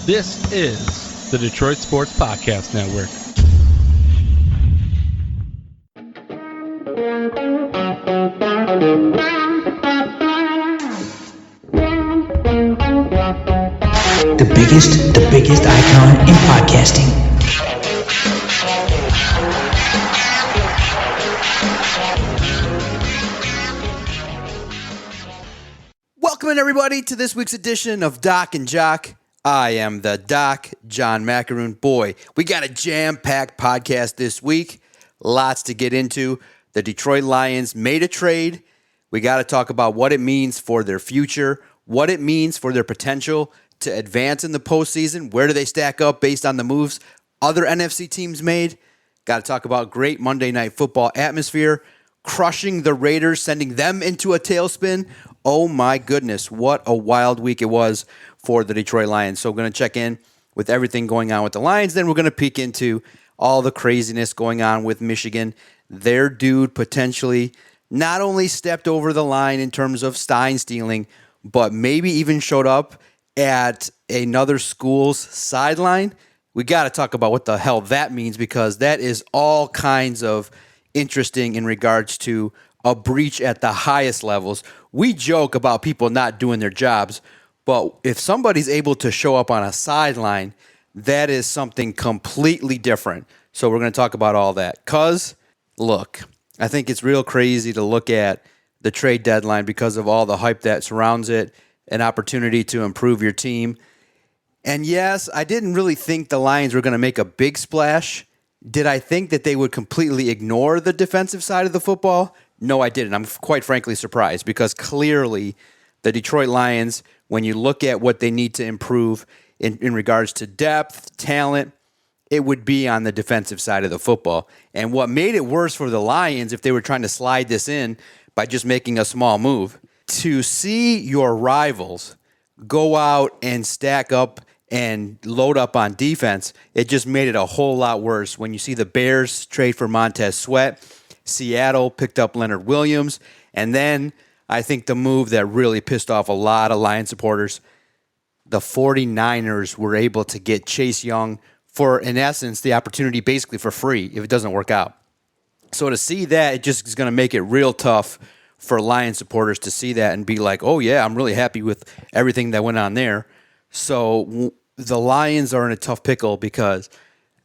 This is the Detroit Sports Podcast Network. The biggest icon in podcasting. Welcome in, everybody, to this week's edition of DocNJock. I am the Doc, John Macaroon. Boy, we got a jam-packed podcast this week. Lots to get into. The Detroit Lions made a trade. We got to talk about what it means for their future, what it means for their potential to advance in the postseason. Where do they stack up based on the moves other NFC teams made? Got to talk about great Monday Night Football atmosphere, crushing the Raiders, sending them into a tailspin. Oh my goodness, what a wild week it was for the Detroit Lions. So we're going to check in with everything going on with the Lions. Then we're going to peek into all the craziness going on with Michigan. Their dude potentially not only stepped over the line in terms of Stein stealing, but maybe even showed up at another school's sideline. We got to talk about what the hell that means, because that is all kinds of interesting in regards to a breach at the highest levels. We joke about people not doing their jobs, but if somebody's able to show up on a sideline, that is something completely different. So we're going to talk about all that. Because, look, I think it's real crazy to look at the trade deadline because of all the hype that surrounds it, an opportunity to improve your team. And yes, I didn't really think the Lions were going to make a big splash. Did I think that they would completely ignore the defensive side of the football? No, I didn't. I'm quite frankly surprised, because clearly the Detroit Lions, when you look at what they need to improve in regards to depth, talent, it would be on the defensive side of the football. And what made it worse for the Lions, if they were trying to slide this in by just making a small move, to see your rivals go out and stack up and load up on defense, it just made it a whole lot worse. When you see the Bears trade for Montez Sweat, Seattle picked up Leonard Williams, and then I think the move that really pissed off a lot of Lions supporters, the 49ers were able to get Chase Young for, in essence, the opportunity basically for free if it doesn't work out. So to see that, it just is going to make it real tough for Lions supporters to see that and be like, oh yeah, I'm really happy with everything that went on there. So the Lions are in a tough pickle because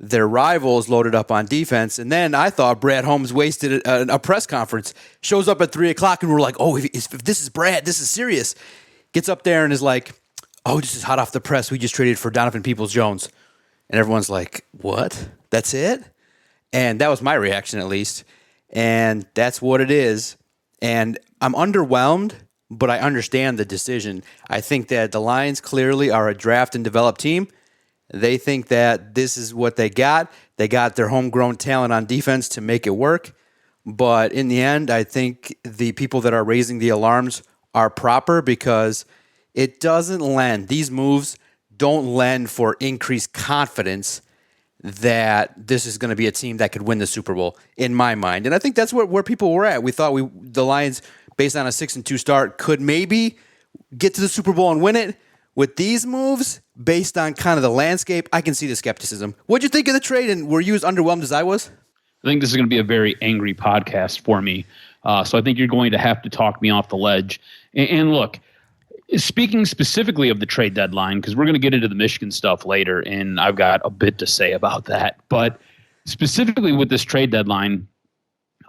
their rivals loaded up on defense. And then I thought Brad Holmes wasted a press conference, shows up at 3 o'clock, and we're like, oh, if this is Brad, this is serious. Gets up there and is like, oh, this is hot off the press. We just traded for Donovan Peoples-Jones. And everyone's like, what? That's it? And that was my reaction, at least. And that's what it is. And I'm underwhelmed, but I understand the decision. I think that the Lions clearly are a draft and develop team. They think that this is what they got. They got their homegrown talent on defense to make it work. But in the end, I think the people that are raising the alarms are proper, because it doesn't lend. These moves don't lend for increased confidence that this is going to be a team that could win the Super Bowl, in my mind. And I think that's where people were at. We thought the Lions, based on a 6-2 start, could maybe get to the Super Bowl and win it. With these moves, based on kind of the landscape, I can see the skepticism. What'd you think of the trade, and were you as underwhelmed as I was? I think this is going to be a very angry podcast for me. So I think you're going to have to talk me off the ledge. And look, speaking specifically of the trade deadline, because we're going to get into the Michigan stuff later, and I've got a bit to say about that. But specifically with this trade deadline,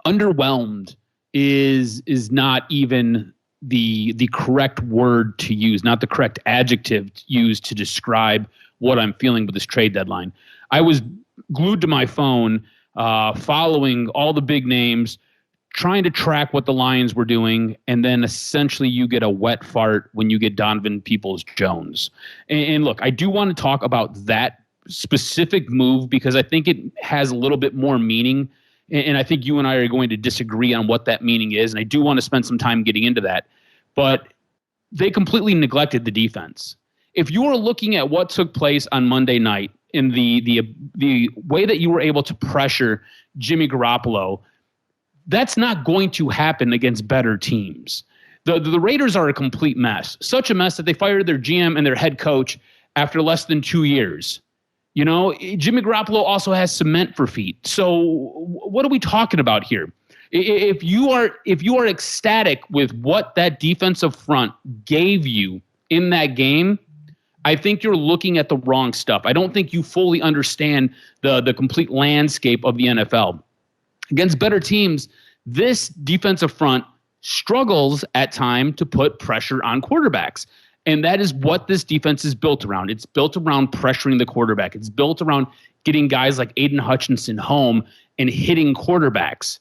underwhelmed is not even the correct word to use, not the correct adjective to use to describe what I'm feeling with this trade deadline. I was glued to my phone, following all the big names, trying to track what the Lions were doing, and then essentially you get a wet fart when you get Donovan Peoples-Jones. And look, I do want to talk about that specific move because I think it has a little bit more meaning. And I think you and I are going to disagree on what that meaning is. And I do want to spend some time getting into that. But they completely neglected the defense. If you were looking at what took place on Monday night in the way that you were able to pressure Jimmy Garoppolo, that's not going to happen against better teams. The Raiders are a complete mess. Such a mess that they fired their GM and their head coach after less than 2 years. You know, Jimmy Garoppolo also has cement for feet. So what are we talking about here? If you are ecstatic with what that defensive front gave you in that game, I think you're looking at the wrong stuff. I don't think you fully understand the complete landscape of the NFL. Against better teams, this defensive front struggles at time to put pressure on quarterbacks. And that is what this defense is built around. It's built around pressuring the quarterback. It's built around getting guys like Aiden Hutchinson home and hitting quarterbacks.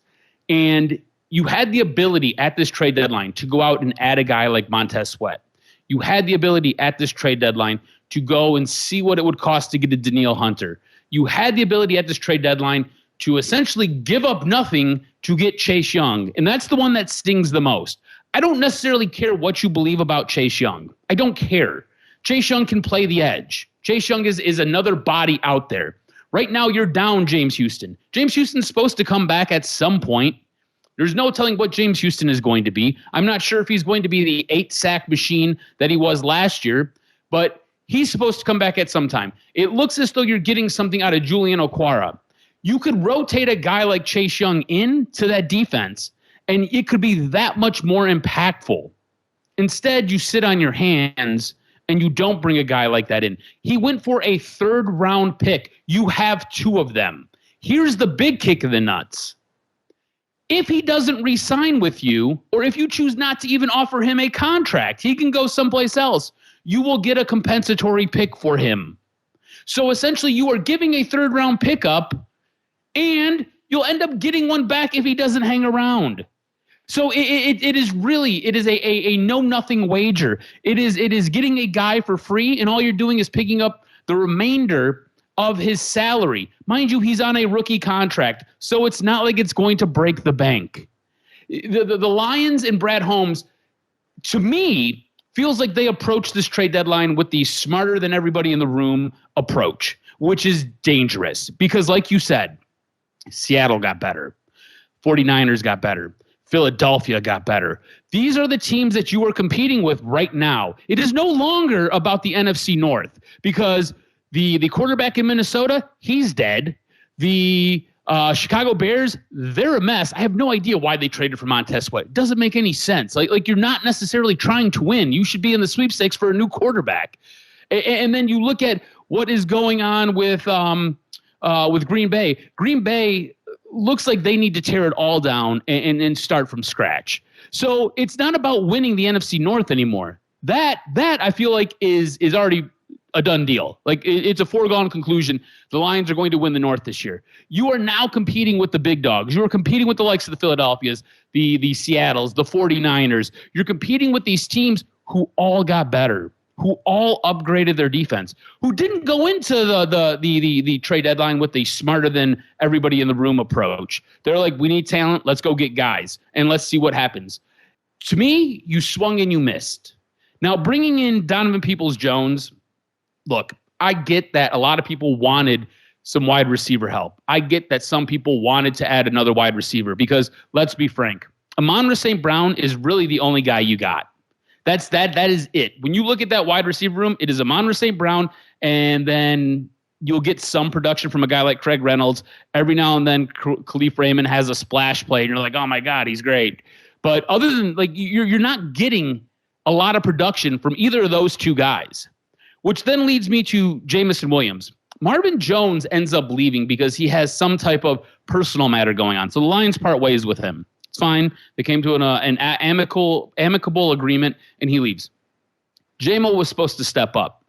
And you had the ability at this trade deadline to go out and add a guy like Montez Sweat. You had the ability at this trade deadline to go and see what it would cost to get a Danielle Hunter. You had the ability at this trade deadline to essentially give up nothing to get Chase Young. And that's the one that stings the most. I don't necessarily care what you believe about Chase Young. I don't care. Chase Young can play the edge. Chase Young is another body out there. Right now, you're down James Houston. James Houston's supposed to come back at some point. There's no telling what James Houston is going to be. I'm not sure if he's going to be the 8-sack machine that he was last year, but he's supposed to come back at some time. It looks as though you're getting something out of Julian Okwara. You could rotate a guy like Chase Young into that defense, and it could be that much more impactful. Instead, you sit on your hands and you don't bring a guy like that in. He went for a 3rd-round pick. You have 2 of them. Here's the big kick of the nuts. If he doesn't re-sign with you, or if you choose not to even offer him a contract, he can go someplace else. You will get a compensatory pick for him. So essentially, you are giving a 3rd-round pickup, and you'll end up getting one back if he doesn't hang around. So it is a know-nothing wager. It is getting a guy for free, and all you're doing is picking up the remainder of his salary. Mind you, he's on a rookie contract, so it's not like it's going to break the bank. The Lions and Brad Holmes, to me, feels like they approach this trade deadline with the smarter than everybody in the room approach, which is dangerous because, like you said, Seattle got better. 49ers got better. Philadelphia got better. These are the teams that you are competing with right now. It is no longer about the NFC North because the quarterback in Minnesota, he's dead. The Chicago Bears, they're a mess. I have no idea why they traded for Montez Sweat. It doesn't make any sense. Like you're not necessarily trying to win. You should be in the sweepstakes for a new quarterback. And then you look at what is going on with Green Bay. Green Bay looks like they need to tear it all down and start from scratch. So it's not about winning the NFC North anymore. That I feel like is already a done deal. Like it's a foregone conclusion. The Lions are going to win the North this year. You are now competing with the big dogs. You are competing with the likes of the Philadelphias, the Seattles, the 49ers. You're competing with these teams who all got better, who all upgraded their defense, who didn't go into the trade deadline with a smarter than everybody in the room approach. They're like, we need talent. Let's go get guys and let's see what happens. To me, you swung and you missed. Now, bringing in Donovan Peoples-Jones, look, I get that a lot of people wanted some wide receiver help. I get that some people wanted to add another wide receiver because, let's be frank, Amon-Ra St. Brown is really the only guy you got. That is it. When you look at that wide receiver room, it is Amon-Ra St. Brown, and then you'll get some production from a guy like Craig Reynolds. Every now and then, Khalif Raymond has a splash play, and you're like, oh my God, he's great. But other than like, you're not getting a lot of production from either of those two guys, which then leads me to Jameson Williams. Marvin Jones ends up leaving because he has some type of personal matter going on. So the Lions part ways with him. It's fine. They came to an amicable agreement, and he leaves. J-Mo was supposed to step up.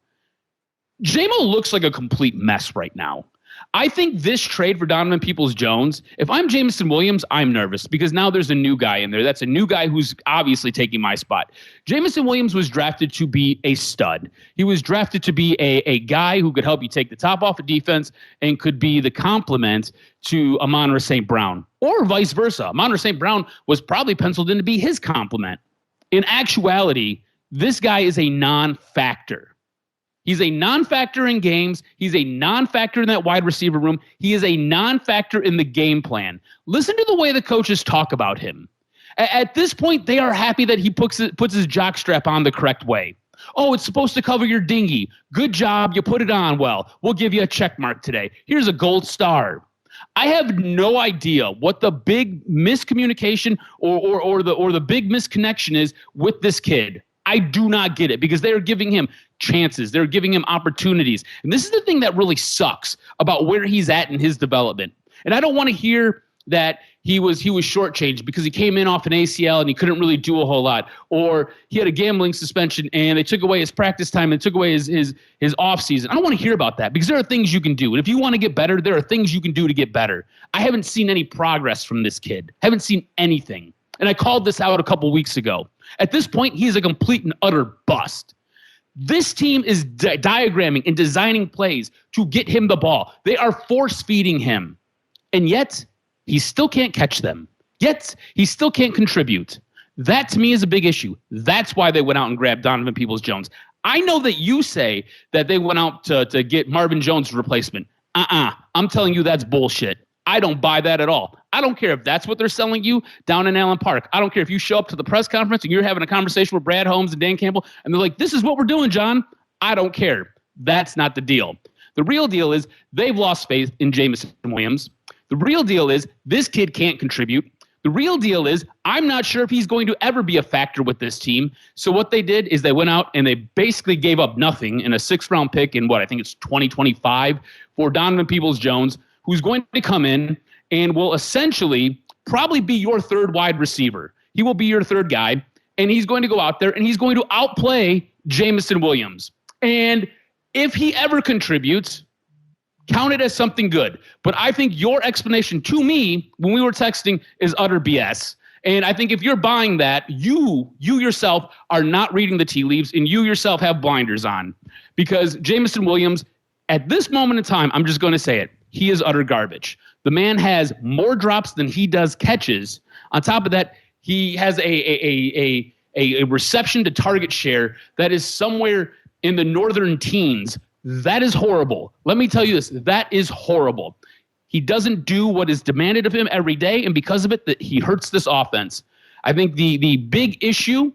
J-Mo looks like a complete mess right now. I think this trade for Donovan Peoples-Jones, if I'm Jameson Williams, I'm nervous because now there's a new guy in there. That's a new guy who's obviously taking my spot. Jameson Williams was drafted to be a stud. He was drafted to be a guy who could help you take the top off of defense and could be the complement to Amon-Ra St. Brown, or vice versa. Amon-Ra St. Brown was probably penciled in to be his complement. In actuality, this guy is a non-factor. He's a non-factor in games. He's a non-factor in that wide receiver room. He is a non-factor in the game plan. Listen to the way the coaches talk about him. At this point, they are happy that he puts his jock strap on the correct way. Oh, it's supposed to cover your dinghy. Good job. You put it on well. We'll give you a check mark today. Here's a gold star. I have no idea what the big miscommunication or the big misconnection is with this kid. I do not get it because they are giving him chances. They're giving him opportunities. And this is the thing that really sucks about where he's at in his development. And I don't want to hear that he was shortchanged because he came in off an ACL and he couldn't really do a whole lot, or he had a gambling suspension and they took away his practice time and took away his off season. I don't want to hear about that because there are things you can do. And if you want to get better, there are things you can do to get better. I haven't seen any progress from this kid. Haven't seen anything. And I called this out a couple weeks ago. At this point, he's a complete and utter bust. This team is diagramming and designing plays to get him the ball. They are force feeding him. And yet, he still can't catch them. Yet, he still can't contribute. That, to me, is a big issue. That's why they went out and grabbed Donovan Peoples-Jones. I know that you say that they went out to get Marvin Jones' replacement. I'm telling you that's bullshit. I don't buy that at all. I don't care if that's what they're selling you down in Allen Park. I don't care if you show up to the press conference and you're having a conversation with Brad Holmes and Dan Campbell, and they're like, this is what we're doing, John. I don't care. That's not the deal. The real deal is they've lost faith in Jameson Williams. The real deal is this kid can't contribute. The real deal is I'm not sure if he's going to ever be a factor with this team. So what they did is they went out and they basically gave up nothing in a 6th-round pick in I think it's 2025 for Donovan Peoples-Jones, who's going to come in and will essentially probably be your third wide receiver. He will be your third guy, and he's going to go out there and he's going to outplay Jameson Williams. And if he ever contributes, count it as something good. But I think your explanation to me when we were texting is utter BS. And I think if you're buying that, you yourself are not reading the tea leaves and you yourself have blinders on. Because Jameson Williams, at this moment in time, I'm just going to say it, he is utter garbage. The man has more drops than he does catches. On top of that, he has a reception to target share that is somewhere in the northern teens. That is horrible. Let me tell you this. That is horrible. He doesn't do what is demanded of him every day, and because of it, that he hurts this offense. I think the big issue,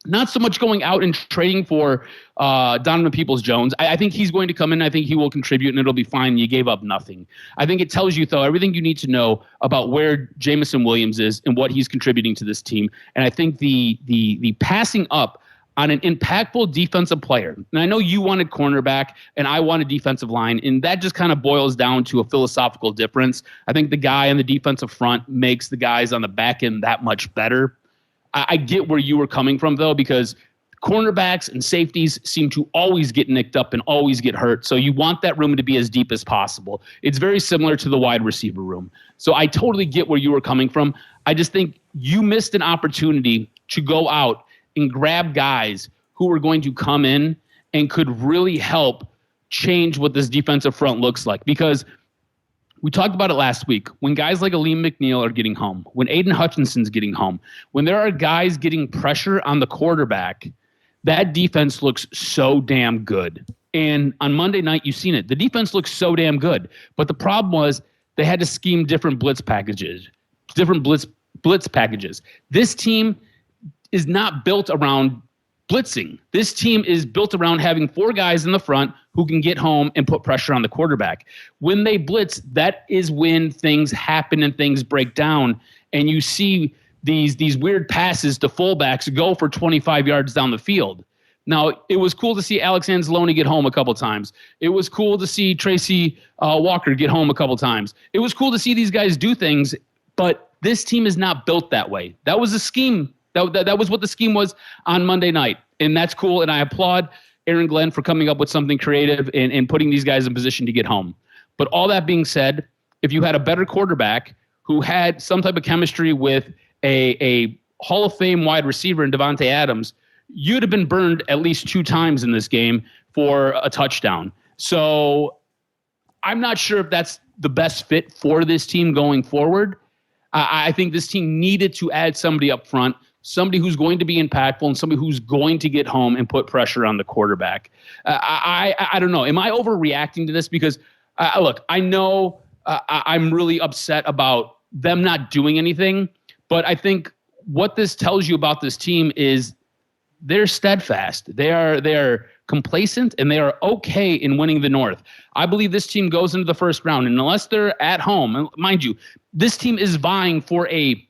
not so much going out and trading for Donovan Peoples-Jones. I think he's going to come in. I think he will contribute, and it'll be fine. You gave up nothing. I think it tells you, though, everything you need to know about where Jameson Williams is and what he's contributing to this team. And I think the passing up on an impactful defensive player. And I know you wanted cornerback and I wanted defensive line, and that just kind of boils down to a philosophical difference. I think the guy on the defensive front makes the guys on the back end that much better. I get where you were coming from, though, because cornerbacks and safeties seem to always get nicked up and always get hurt. So you want that room to be as deep as possible. It's very similar to the wide receiver room. So I totally get where you were coming from. I just think you missed an opportunity to go out and grab guys who were going to come in and could really help change what this defensive front looks like. Because we talked about it last week. When guys like Aleem McNeil are getting home, when Aiden Hutchinson's getting home, when there are guys getting pressure on the quarterback, that defense looks so damn good. And on Monday night, you've seen it. The defense looks so damn good. But the problem was they had to scheme different blitz packages. This team is not built around blitzing. This team is built around having 4 guys in the front who can get home and put pressure on the quarterback. When they blitz, that is when things happen and things break down, and you see these weird passes to fullbacks go for 25 yards down the field. Now, it was cool to see Alex Anzalone get home a couple times. It was cool to see Tracy Walker get home a couple times. It was cool to see these guys do things, but this team is not built that way. That was a scheme. That was what the scheme was on Monday night, and that's cool, and I applaud Aaron Glenn for coming up with something creative and putting these guys in position to get home. But all that being said, if you had a better quarterback who had some type of chemistry with a Hall of Fame wide receiver in Devontae Adams, you'd have been burned at least 2 times in this game for a touchdown. So I'm not sure if that's the best fit for this team going forward. I think this team needed to add somebody up front, somebody who's going to be impactful and somebody who's going to get home and put pressure on the quarterback. I don't know. Am I overreacting to this? Because, look, I know I'm really upset about them not doing anything, but I think what this tells you about this team is they're steadfast. They are complacent, and they are okay in winning the North. I believe this team goes into the first round, and unless they're at home, and mind you, this team is vying for a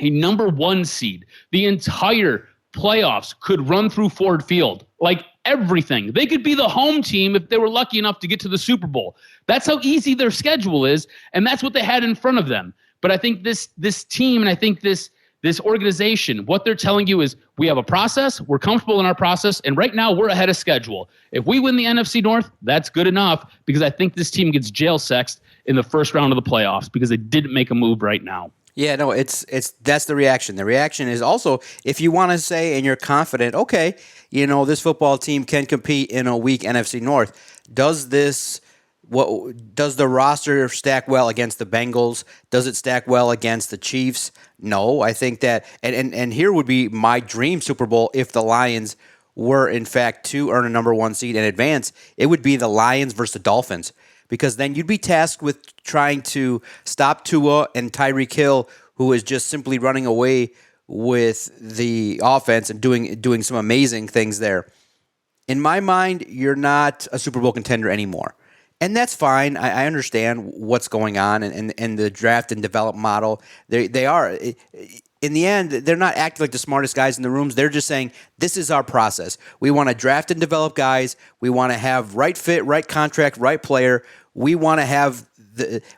number 1 seed. The entire playoffs could run through Ford Field, like everything. They could be the home team if they were lucky enough to get to the Super Bowl. That's how easy their schedule is, and that's what they had in front of them. But I think this team, and I think this organization, what they're telling you is, we have a process, we're comfortable in our process, and right now we're ahead of schedule. If we win the NFC North, that's good enough, because I think this team gets jail sexed in the first round of the playoffs because they didn't make a move right now. Yeah, no, it's that's the reaction. The reaction is also, if you want to say and you're confident, okay, this football team can compete in a weak NFC North. Does the roster stack well against the Bengals? Does it stack well against the Chiefs? No, I think that, and here would be my dream Super Bowl if the Lions were in fact to earn a number 1 seed and advance. It would be the Lions versus the Dolphins, because then you'd be tasked with trying to stop Tua and Tyreek Hill, who is just simply running away with the offense and doing some amazing things there. In my mind, you're not a Super Bowl contender anymore. And that's fine. I understand what's going on and the draft and develop model. They are, in the end, they're not acting like the smartest guys in the rooms. They're just saying, this is our process. We want to draft and develop guys. We want to have right fit, right contract, right player. We want to have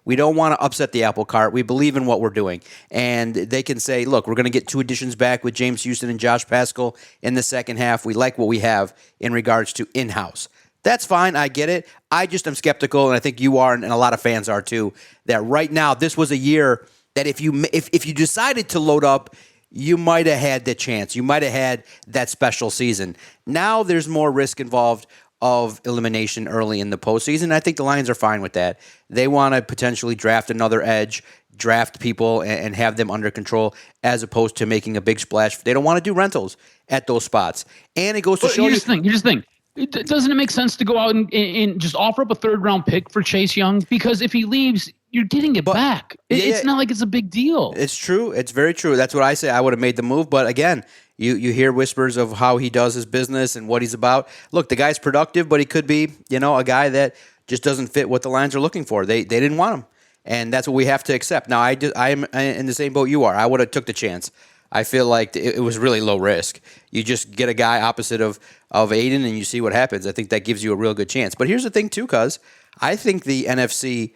we don't want to upset the apple cart. We believe in what we're doing. And they can say, look, we're going to get 2 additions back with James Houston and Josh Pascal in the second half. We like what we have in regards to in-house. That's fine. I get it. I just am skeptical, and I think you are, and a lot of fans are too, that right now this was a year that if you decided to load up, you might have had the chance. You might have had that special season. Now there's more risk involved of elimination early in the postseason. I think the Lions are fine with that. They want to potentially draft another edge, draft people, and have them under control, as opposed to making a big splash. They don't want to do rentals at those spots. And it goes to show you. Here's the thing. Doesn't it make sense to go out and just offer up a 3rd-round pick for Chase Young? Because if he leaves, you're getting it back. It's not like it's a big deal. It's true. It's very true. That's what I say. I would have made the move. But again, you hear whispers of how he does his business and what he's about. Look, the guy's productive, but he could be, a guy that just doesn't fit what the Lions are looking for. They didn't want him, and that's what we have to accept. Now, I am in the same boat you are. I would have took the chance. I feel like it was really low risk. You just get a guy opposite of Aiden, and you see what happens. I think that gives you a real good chance. But here's the thing, too, cuz I think the NFC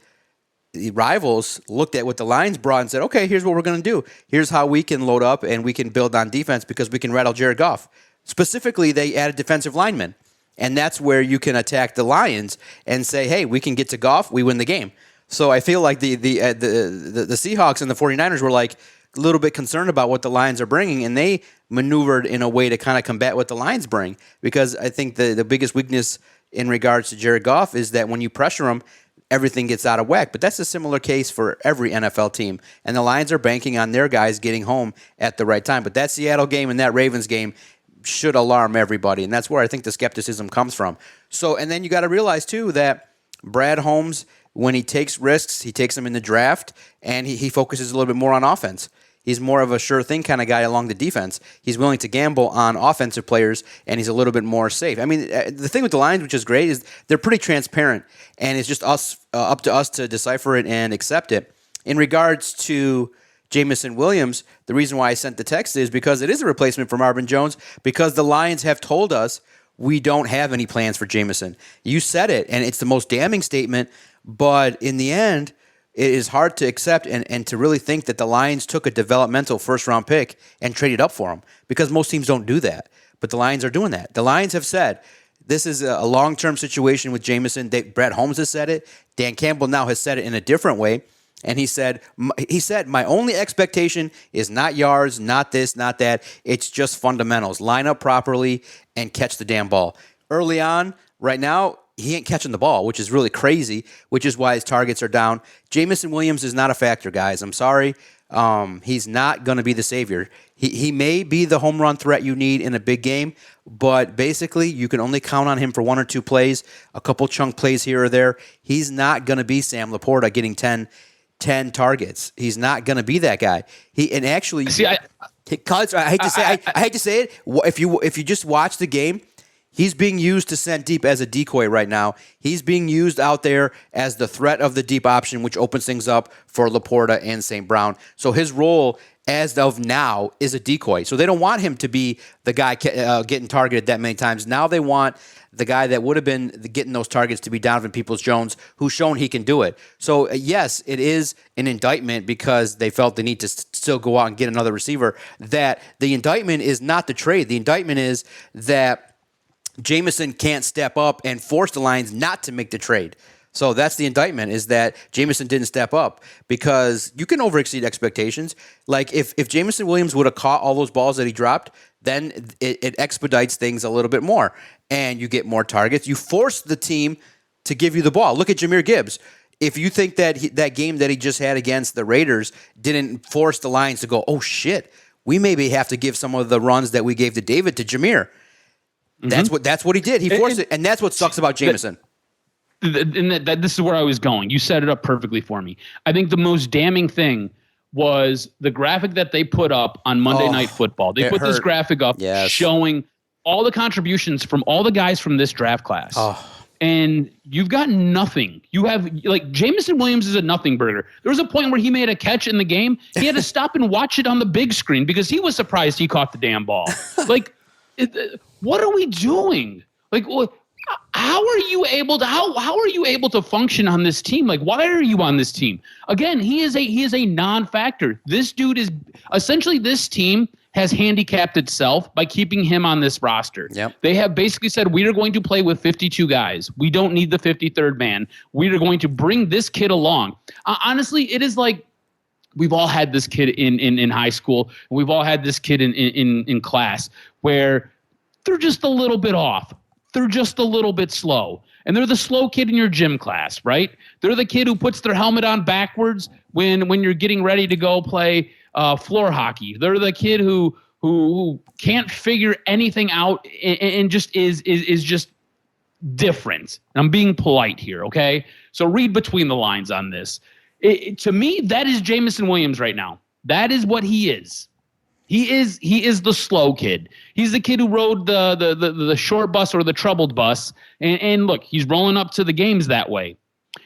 rivals looked at what the Lions brought and said, okay, here's what we're going to do. Here's how we can load up and we can build on defense because we can rattle Jared Goff. Specifically, they added defensive linemen, and that's where you can attack the Lions and say, hey, we can get to Goff, we win the game. So I feel like the Seahawks and the 49ers were like, a little bit concerned about what the Lions are bringing, and they maneuvered in a way to kind of combat what the Lions bring, because I think the biggest weakness in regards to Jared Goff is that when you pressure him, everything gets out of whack. But that's a similar case for every NFL team, and the Lions are banking on their guys getting home at the right time. But that Seattle game and that Ravens game should alarm everybody, and that's where I think the skepticism comes from. So, and then you got to realize, too, that Brad Holmes, when he takes risks, he takes them in the draft, and he focuses a little bit more on offense. He's more of a sure thing kind of guy along the defense. He's willing to gamble on offensive players, and he's a little bit more safe. I mean, the thing with the Lions, which is great, is they're pretty transparent, and it's just up to us to decipher it and accept it. In regards to Jamison Williams, the reason why I sent the text is because it is a replacement for Marvin Jones, because the Lions have told us we don't have any plans for Jamison. You said it, and it's the most damning statement, but in the end, it is hard to accept and to really think that the Lions took a developmental first-round pick and traded up for him, because most teams don't do that. But the Lions are doing that. The Lions have said this is a long-term situation with Jamison. Brad Holmes has said it. Dan Campbell now has said it in a different way. And he said, my only expectation is not yards, not this, not that. It's just fundamentals. Line up properly and catch the damn ball. Early on, right now, he ain't catching the ball, which is really crazy, which is why his targets are down. Jamison Williams is not a factor, guys. I'm sorry. He's not going to be the savior. He may be the home run threat you need in a big game, but basically you can only count on him for 1 or 2 plays, a couple chunk plays here or there. He's not going to be Sam Laporta getting 10 10 targets. He's not going to be that guy. And actually, See, I hate to say it. If you just watch the game, he's being used to send deep as a decoy right now. He's being used out there as the threat of the deep option, which opens things up for Laporta and St. Brown. So his role as of now is a decoy. So they don't want him to be the guy getting targeted that many times. Now they want the guy that would have been getting those targets to be Donovan Peoples-Jones, who's shown he can do it. So, yes, it is an indictment because they felt the need to still go out and get another receiver. That the indictment is not the trade. The indictment is that Jamison can't step up and force the Lions not to make the trade. So that's the indictment, is that Jamison didn't step up, because you can overexceed expectations. Like if Jameson Williams would have caught all those balls that he dropped, then it expedites things a little bit more, and you get more targets. You force the team to give you the ball. Look at Jahmyr Gibbs. If you think that that game that he just had against the Raiders didn't force the Lions to go, oh shit, we maybe have to give some of the runs that we gave to David to Jahmyr. Mm-hmm. That's what he did. He forced it, and that's what sucks about Jamison. This is where I was going. You set it up perfectly for me. I think the most damning thing was the graphic that they put up on Monday Night Football. They put this graphic up showing all the contributions from all the guys from this draft class. And you've got nothing. You have, like, Jameson Williams is a nothing burger. There was a point where he made a catch in the game. He had to stop and watch it on the big screen because he was surprised he caught the damn ball. Like, what are we doing? Like, how are you able to function on this team? Like, why are you on this team? Again, he is a non-factor. This dude is essentially, this team has handicapped itself by keeping him on this roster. Yep. They have basically said, we are going to play with 52 guys. We don't need the 53rd man. We are going to bring this kid along. Honestly, it is like, we've all had this kid in high school. We've all had this kid in class where they're just a little bit off. They're just a little bit slow. And they're the slow kid in your gym class, right? They're the kid who puts their helmet on backwards when you're getting ready to go play floor hockey. They're the kid who can't figure anything out and just is just different. And I'm being polite here, okay? So read between the lines on this. To me, that is Jameson Williams right now. That is what he is. He is the slow kid. He's the kid who rode the short bus or the troubled bus. And look, he's rolling up to the games that way.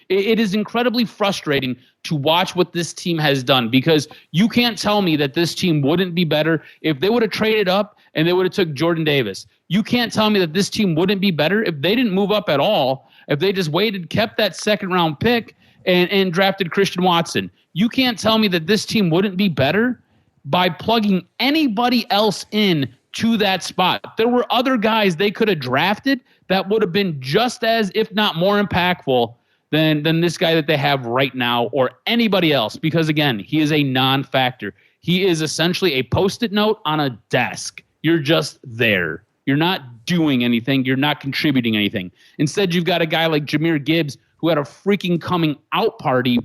It is incredibly frustrating to watch what this team has done, because you can't tell me that this team wouldn't be better if they would have traded up and they would have took Jordan Davis. You can't tell me that this team wouldn't be better if they didn't move up at all, if they just waited, kept that second-round pick, and drafted Christian Watson. You can't tell me that this team wouldn't be better by plugging anybody else in to that spot. There were other guys they could have drafted that would have been just as, if not more impactful than this guy that they have right now, or anybody else, because, again, he is a non-factor. He is essentially a Post-it note on a desk. You're just there. You're not doing anything. You're not contributing anything. Instead, you've got a guy like Jahmyr Gibbs who had a freaking coming out party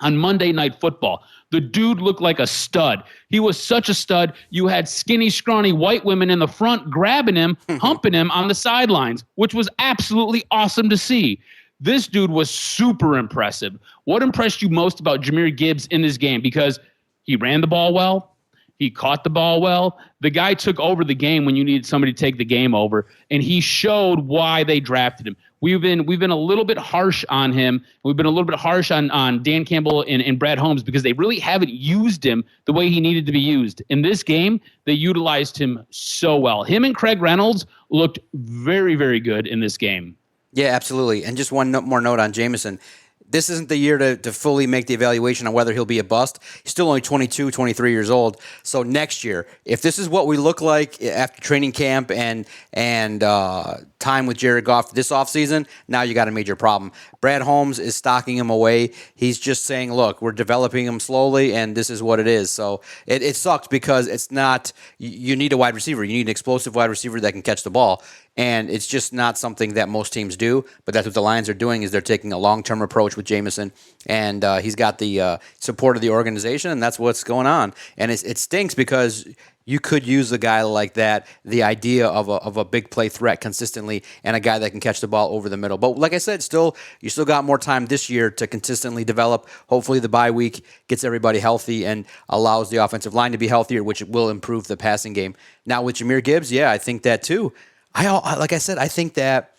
on Monday Night Football. The dude looked like a stud. He was such a stud. You had skinny, scrawny white women in the front grabbing him, humping him on the sidelines, which was absolutely awesome to see. This dude was super impressive. What impressed you most about Jahmyr Gibbs in this game? Because he ran the ball well. He caught the ball well. The guy took over the game when you needed somebody to take the game over, and he showed why they drafted him. We've been a little bit harsh on him. We've been a little bit harsh on Dan Campbell and Brad Holmes because they really haven't used him the way he needed to be used. In this game, they utilized him so well. Him and Craig Reynolds looked very, very good in this game. Yeah, absolutely. And just one more note on Jameson. This isn't the year to fully make the evaluation on whether he'll be a bust. He's still only 22, 23 years old. So next year, if this is what we look like after training camp and time with Jared Goff this offseason, now you got a major problem. Brad Holmes is stocking him away. He's just saying, look, we're developing him slowly, and this is what it is. So it sucks because it's not – you need a wide receiver. You need an explosive wide receiver that can catch the ball. And it's just not something that most teams do, but that's what the Lions are doing is they're taking a long-term approach with Jameson, and he's got the support of the organization, and that's what's going on. And it stinks because you could use a guy like that, the idea of a big play threat consistently, and a guy that can catch the ball over the middle. But like I said, you still got more time this year to consistently develop. Hopefully the bye week gets everybody healthy and allows the offensive line to be healthier, which will improve the passing game. Now with Jahmyr Gibbs, yeah, I think that too. Like I said, I think that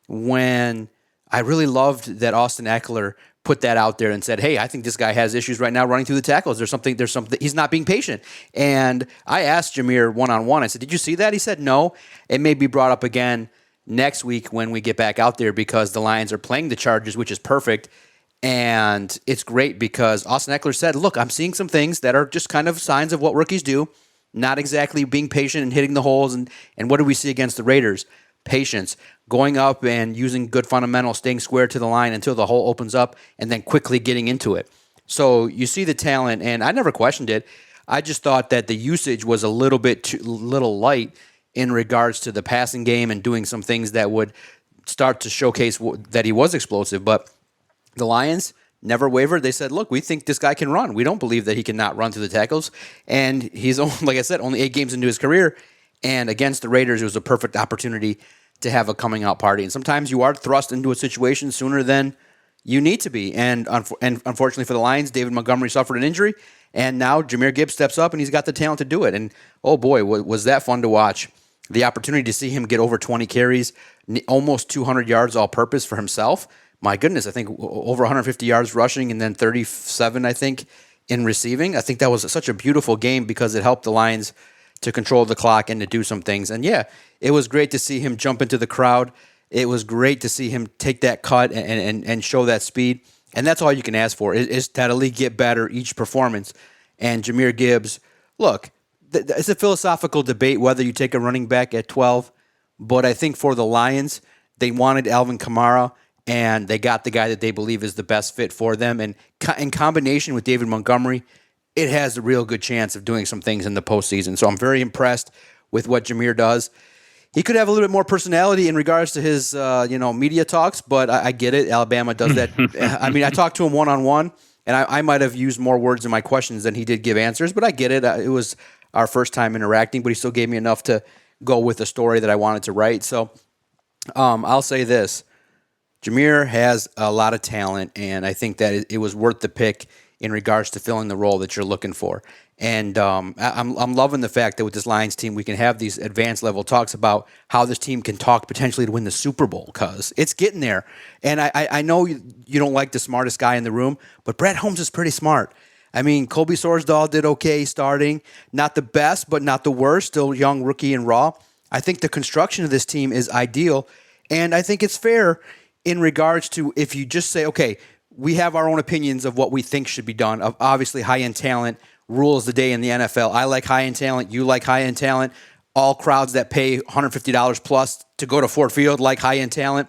when I really loved that Austin Eckler put that out there and said, hey, I think this guy has issues right now running through the tackles. There's something, he's not being patient. And I asked Jahmyr one-on-one, I said, did you see that? He said, no. It may be brought up again next week when we get back out there because the Lions are playing the Chargers, which is perfect. And it's great because Austin Eckler said, look, I'm seeing some things that are just kind of signs of what rookies do. Not exactly being patient and hitting the holes. And what do we see against the Raiders? Patience. Going up and using good fundamentals, staying square to the line until the hole opens up, and then quickly getting into it. So you see the talent, and I never questioned it. I just thought that the usage was a little light in regards to the passing game and doing some things that would start to showcase that he was explosive. But the Lions never wavered. They said, look, we think this guy can run. We don't believe that he cannot run through the tackles. And he's, like I said, only 8 games into his career. And against the Raiders, it was a perfect opportunity to have a coming out party. And sometimes you are thrust into a situation sooner than you need to be. And unfortunately for the Lions, David Montgomery suffered an injury. And now Jahmyr Gibbs steps up and he's got the talent to do it. And oh boy, was that fun to watch. The opportunity to see him get over 20 carries, almost 200 yards all purpose for himself. My goodness, I think over 150 yards rushing and then 37, I think, in receiving. I think that was such a beautiful game because it helped the Lions to control the clock and to do some things. And yeah, it was great to see him jump into the crowd. It was great to see him take that cut and show that speed. And that's all you can ask for is that league get better each performance. And Jahmyr Gibbs, look, it's a philosophical debate whether you take a running back at 12, but I think for the Lions, they wanted Alvin Kamara, and they got the guy that they believe is the best fit for them. And in combination with David Montgomery, it has a real good chance of doing some things in the postseason. So I'm very impressed with what Jahmyr does. He could have a little bit more personality in regards to his media talks, but I get it. Alabama does that. I mean, I talked to him one-on-one, and I might have used more words in my questions than he did give answers, but I get it. It was our first time interacting, but he still gave me enough to go with the story that I wanted to write. So I'll say this. Jahmyr has a lot of talent, and I think that it was worth the pick in regards to filling the role that you're looking for. And I'm loving the fact that with this Lions team, we can have these advanced level talks about how this team can talk potentially to win the Super Bowl, because it's getting there. And I know you don't like the smartest guy in the room, but Brett Holmes is pretty smart. I mean, Colby Sorsdahl did okay starting. Not the best, but not the worst. Still young, rookie, and raw. I think the construction of this team is ideal, and I think it's fair in regards to if you just say, okay, we have our own opinions of what we think should be done. Obviously, high-end talent rules the day in the NFL. I like high-end talent. You like high-end talent. All crowds that pay $150 plus to go to Ford Field like high-end talent.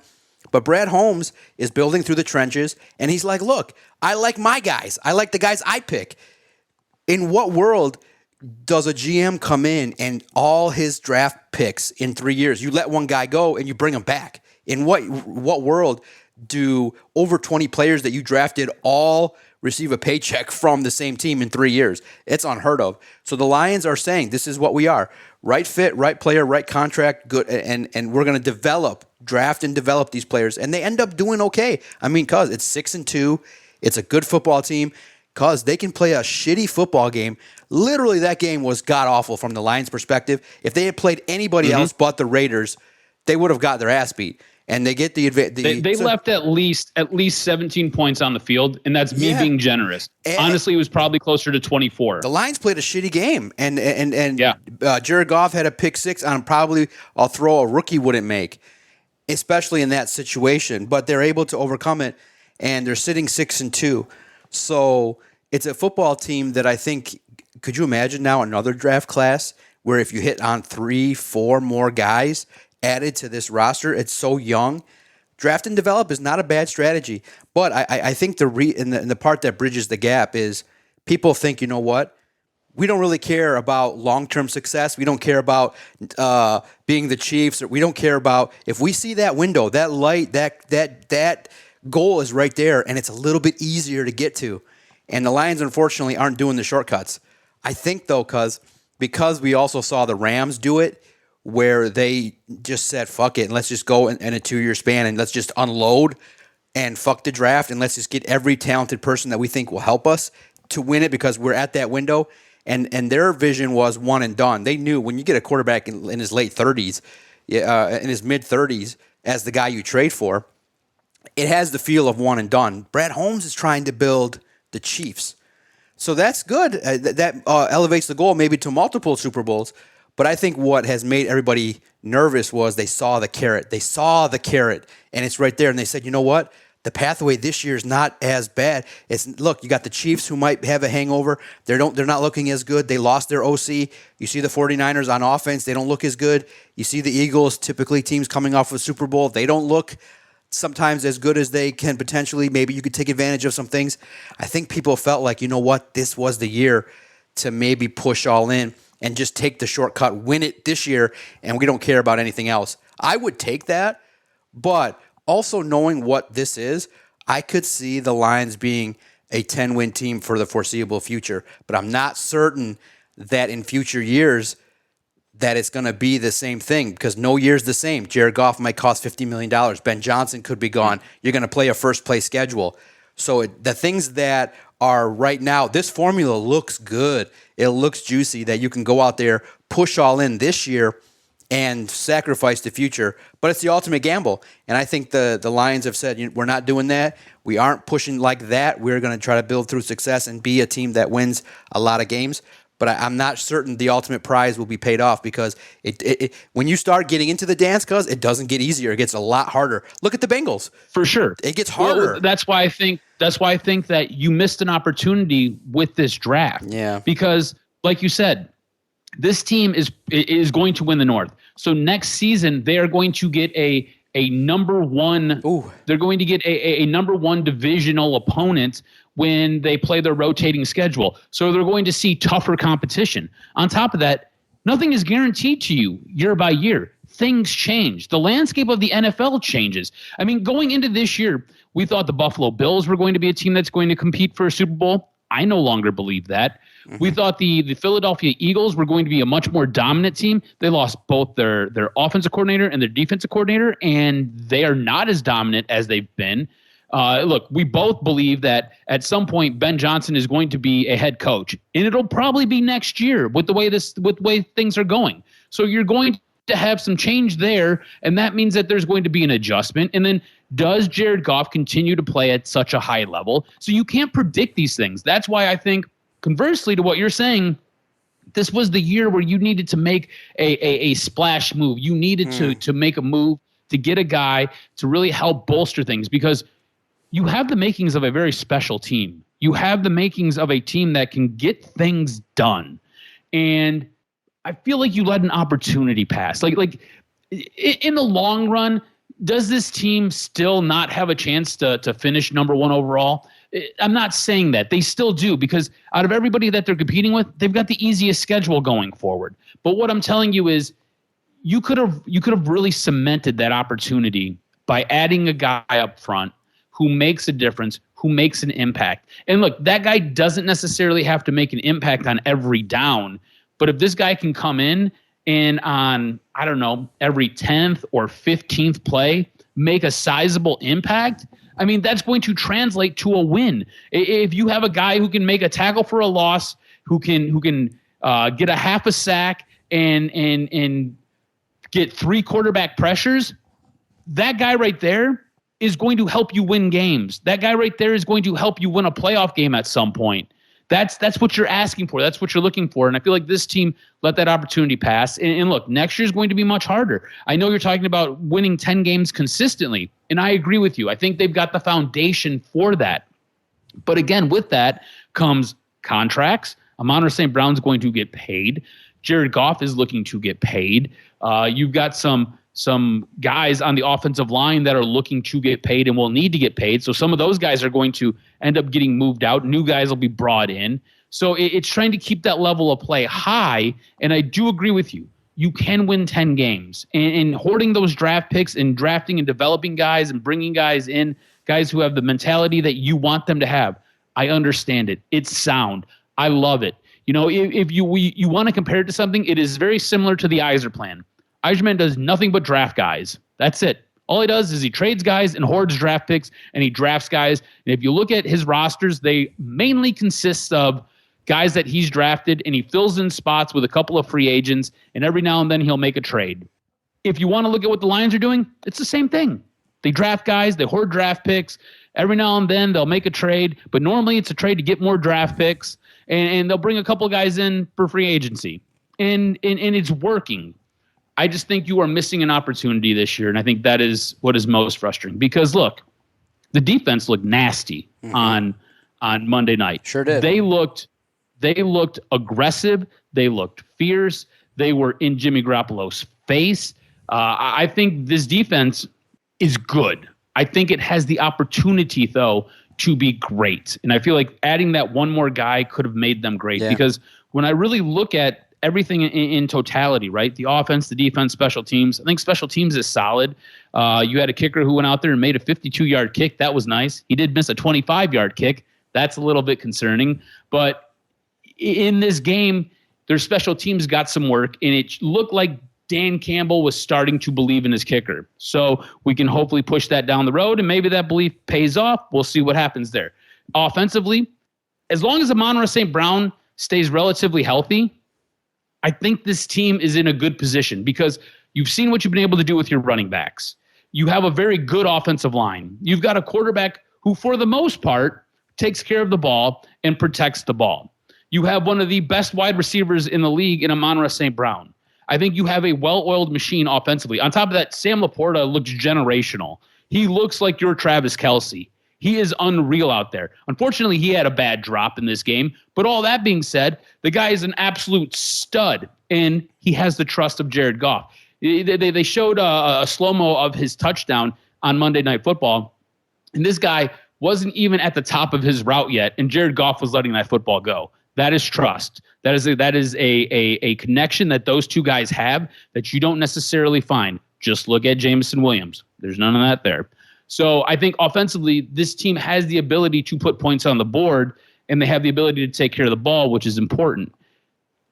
But Brad Holmes is building through the trenches, and he's like, look, I like my guys. I like the guys I pick. In what world does a GM come in and all his draft picks in 3 years, you let one guy go and you bring him back? In what world do over 20 players that you drafted all receive a paycheck from the same team in 3 years? It's unheard of. So the Lions are saying this is what we are. Right fit, right player, right contract, good, and we're going to draft and develop these players. And they end up doing okay. I mean, because it's 6-2. It's a good football team. Because they can play a shitty football game. Literally, that game was god-awful from the Lions' perspective. If they had played anybody else but the Raiders, they would have got their ass beat. And they get the advantage. They left at least 17 points on the field, and that's me being generous. Honestly, it was probably closer to 24. The Lions played a shitty game, and Jared Goff had a pick six on probably a throw a rookie wouldn't make, especially in that situation. But they're able to overcome it, and they're sitting 6-2. So it's a football team that I think. Could you imagine now another draft class where if you hit on 3-4 more guys added to this roster, it's so young. Draft and develop is not a bad strategy, but I think the part that bridges the gap is people think, you know what, we don't really care about long-term success. We don't care about being the Chiefs. Or we don't care about if we see that window, that light, that goal is right there, and it's a little bit easier to get to. And the Lions, unfortunately, aren't doing the shortcuts. I think, though, because we also saw the Rams do it, where they just said, fuck it, and let's just go in a 2-year span, and let's just unload and fuck the draft, and let's just get every talented person that we think will help us to win it because we're at that window. And their vision was one and done. They knew when you get a quarterback in his late 30s, in his mid-30s, as the guy you trade for, it has the feel of one and done. Brad Holmes is trying to build the Chiefs. So that's good. That elevates the goal maybe to multiple Super Bowls. But I think what has made everybody nervous was they saw the carrot. They saw the carrot, and it's right there. And they said, you know what? The pathway this year is not as bad. Look, you got the Chiefs who might have a hangover. They're not looking as good. They lost their OC. You see the 49ers on offense. They don't look as good. You see the Eagles, typically teams coming off of a Super Bowl. They don't look sometimes as good as they can potentially. Maybe you could take advantage of some things. I think people felt like, you know what? This was the year to maybe push all in and just take the shortcut, win it this year, and we don't care about anything else. I would take that, but also knowing what this is, I could see the Lions being a 10-win team for the foreseeable future, but I'm not certain that in future years that it's going to be the same thing because no year's the same. Jared Goff might cost $50 million. Ben Johnson could be gone. You're going to play a first-place schedule. So the things that are right now, this formula looks good. It looks juicy that you can go out there, push all in this year, and sacrifice the future. But it's the ultimate gamble. And I think the Lions have said, we're not doing that. We aren't pushing like that. We're going to try to build through success and be a team that wins a lot of games. But I'm not certain the ultimate prize will be paid off because when you start getting into the dance, it doesn't get easier. It gets a lot harder. Look at the Bengals. For sure. It gets harder. Well, that's why I think that you missed an opportunity with this draft. Yeah. Because, like you said, this team is going to win the North. So next season, they are going to get a number one. Ooh. They're going to get a number one divisional opponent when they play their rotating schedule. So they're going to see tougher competition. On top of that, nothing is guaranteed to you year by year. Things change. The landscape of the NFL changes. I mean, going into this year, we thought the Buffalo Bills were going to be a team that's going to compete for a Super Bowl. I no longer believe that. Mm-hmm. We thought the Philadelphia Eagles were going to be a much more dominant team. They lost both their offensive coordinator and their defensive coordinator, and they are not as dominant as they've been. Look, we both believe that at some point Ben Johnson is going to be a head coach, and it'll probably be next year with the way things are going. So you're going to have some change there, and that means that there's going to be an adjustment. And then does Jared Goff continue to play at such a high level? So you can't predict these things. That's why I think, conversely to what you're saying, this was the year where you needed to make a splash move. You needed to make a move to get a guy to really help bolster things because you have the makings of a very special team. You have the makings of a team that can get things done. And I feel like you let an opportunity pass. Like in the long run, does this team still not have a chance to finish number one overall? I'm not saying that. They still do because out of everybody that they're competing with, they've got the easiest schedule going forward. But what I'm telling you is you could have really cemented that opportunity by adding a guy up front who makes a difference, who makes an impact. And look, that guy doesn't necessarily have to make an impact on every down, but if this guy can come in and on, I don't know, every 10th or 15th play, make a sizable impact, I mean, that's going to translate to a win. If you have a guy who can make a tackle for a loss, who can get a half a sack and get 3 quarterback pressures, that guy right there is going to help you win games. That guy right there is going to help you win a playoff game at some point. That's what you're asking for. That's what you're looking for. And I feel like this team let that opportunity pass. And look, next year is going to be much harder. I know you're talking about winning 10 games consistently, and I agree with you. I think they've got the foundation for that. But again, with that comes contracts. Amon-Ra St. Brown's going to get paid. Jared Goff is looking to get paid. You've got some guys on the offensive line that are looking to get paid and will need to get paid. So some of those guys are going to end up getting moved out. New guys will be brought in. So it's trying to keep that level of play high. And I do agree with you. You can win 10 games. And hoarding those draft picks and drafting and developing guys and bringing guys in, guys who have the mentality that you want them to have. I understand it. It's sound. I love it. You know, if you want to compare it to something, it is very similar to the Iser plan. Yzerman does nothing but draft guys. That's it. All he does is he trades guys and hoards draft picks, and he drafts guys. And if you look at his rosters, they mainly consist of guys that he's drafted, and he fills in spots with a couple of free agents, and every now and then he'll make a trade. If you want to look at what the Lions are doing, it's the same thing. They draft guys, they hoard draft picks. Every now and then they'll make a trade, but normally it's a trade to get more draft picks, and they'll bring a couple guys in for free agency. And it's working. I just think you are missing an opportunity this year, and I think that is what is most frustrating. Because, look, the defense looked nasty on Monday night. Sure did. They looked aggressive. They looked fierce. They were in Jimmy Garoppolo's face. I think this defense is good. I think it has the opportunity, though, to be great. And I feel like adding that one more guy could have made them great. Yeah. Because when I really look at everything in totality, right? The offense, the defense, special teams. I think special teams is solid. You had a kicker who went out there and made a 52-yard kick. That was nice. He did miss a 25-yard kick. That's a little bit concerning. But in this game, their special teams got some work, and it looked like Dan Campbell was starting to believe in his kicker. So we can hopefully push that down the road, and maybe that belief pays off. We'll see what happens there. Offensively, as long as Amon-Ra St. Brown stays relatively healthy, I think this team is in a good position because you've seen what you've been able to do with your running backs. You have a very good offensive line. You've got a quarterback who, for the most part, takes care of the ball and protects the ball. You have one of the best wide receivers in the league in Amon-Ra St. Brown. I think you have a well-oiled machine offensively. On top of that, Sam Laporta looks generational. He looks like your Travis Kelce. He is unreal out there. Unfortunately, he had a bad drop in this game. But all that being said, the guy is an absolute stud, and he has the trust of Jared Goff. They showed a slow-mo of his touchdown on Monday Night Football, and this guy wasn't even at the top of his route yet, and Jared Goff was letting that football go. That is trust. That is a connection that those two guys have that you don't necessarily find. Just look at Jameson Williams. There's none of that there. So I think offensively, this team has the ability to put points on the board, and they have the ability to take care of the ball, which is important.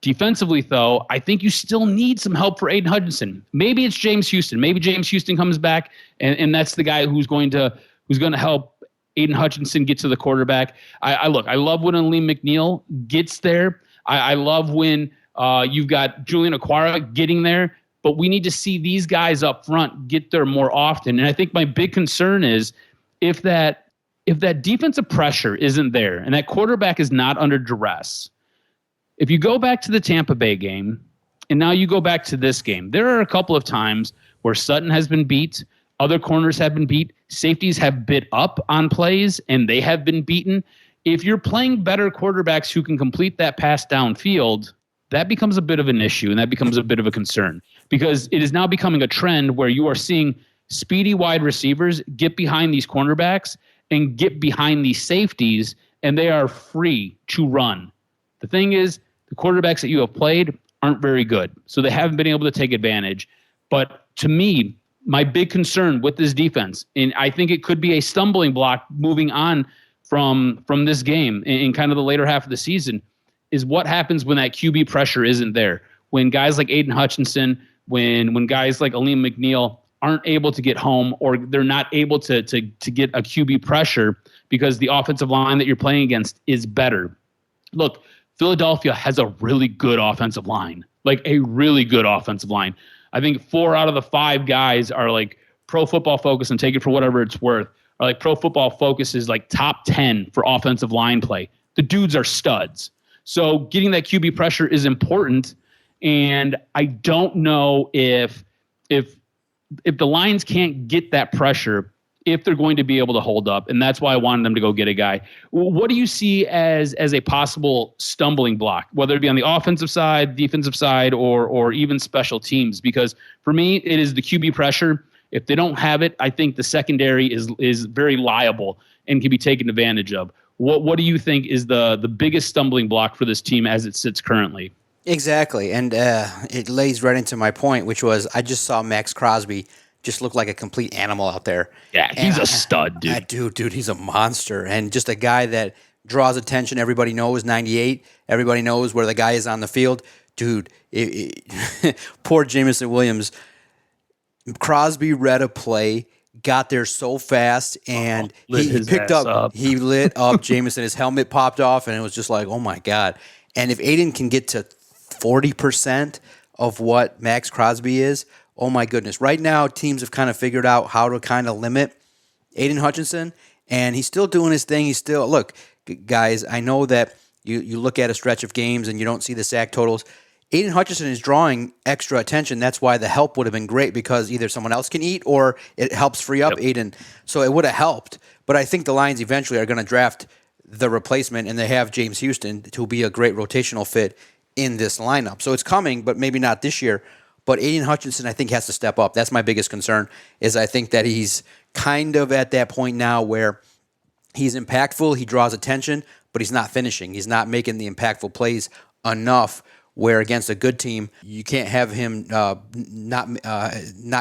Defensively, though, I think you still need some help for Aiden Hutchinson. Maybe it's James Houston. Maybe James Houston comes back, and that's the guy who's going to help Aiden Hutchinson get to the quarterback. I love when Aleem McNeil gets there. I love when you've got Julian Okwara getting there. But we need to see these guys up front get there more often. And I think my big concern is if that defensive pressure isn't there and that quarterback is not under duress, if you go back to the Tampa Bay game and now you go back to this game, there are a couple of times where Sutton has been beat, other corners have been beat, safeties have bit up on plays, and they have been beaten. If you're playing better quarterbacks who can complete that pass downfield, that becomes a bit of an issue, and that becomes a bit of a concern because it is now becoming a trend where you are seeing speedy wide receivers get behind these cornerbacks and get behind these safeties, and they are free to run. The thing is, the quarterbacks that you have played aren't very good, so they haven't been able to take advantage. But to me, my big concern with this defense, and I think it could be a stumbling block moving on from this game in kind of the later half of the season, is what happens when that QB pressure isn't there. When guys like Aiden Hutchinson, when guys like Aleem McNeil aren't able to get home or they're not able to get a QB pressure because the offensive line that you're playing against is better. Look, Philadelphia has a really good offensive line, like a really good offensive line. I think 4 out of the 5 guys are like Pro Football Focus, and take it for whatever it's worth, are like Pro Football Focus is like top 10 for offensive line play. The dudes are studs. So getting that QB pressure is important, and I don't know if the Lions can't get that pressure, if they're going to be able to hold up, and that's why I wanted them to go get a guy. What do you see as a possible stumbling block, whether it be on the offensive side, defensive side, or even special teams? Because for me, it is the QB pressure. If they don't have it, I think the secondary is very liable and can be taken advantage of. What do you think is the biggest stumbling block for this team as it sits currently? Exactly, and it lays right into my point, which was I just saw Max Crosby just look like a complete animal out there. Yeah, he's a stud, dude. Dude, he's a monster, and just a guy that draws attention. Everybody knows 98. Everybody knows where the guy is on the field. Dude, poor Jameson Williams. Crosby read a play, got there so fast, and he picked up. He lit up Jameson. His helmet popped off, and it was just like, oh my God. And if Aiden can get to 40% of what Max Crosby is, oh my goodness. Right now, teams have kind of figured out how to kind of limit Aiden Hutchinson, and he's still doing his thing. He's still, look, guys, I know that you look at a stretch of games and you don't see the sack totals. Aiden Hutchinson is drawing extra attention. That's why the help would have been great, because either someone else can eat or it helps free up Aiden. So it would have helped. But I think the Lions eventually are going to draft the replacement, and they have James Houston to be a great rotational fit in this lineup. So it's coming, but maybe not this year. But Aiden Hutchinson, I think, has to step up. That's my biggest concern, is I think that he's kind of at that point now where he's impactful, he draws attention, but he's not finishing. He's not making the impactful plays enough where against a good team, you can't have him not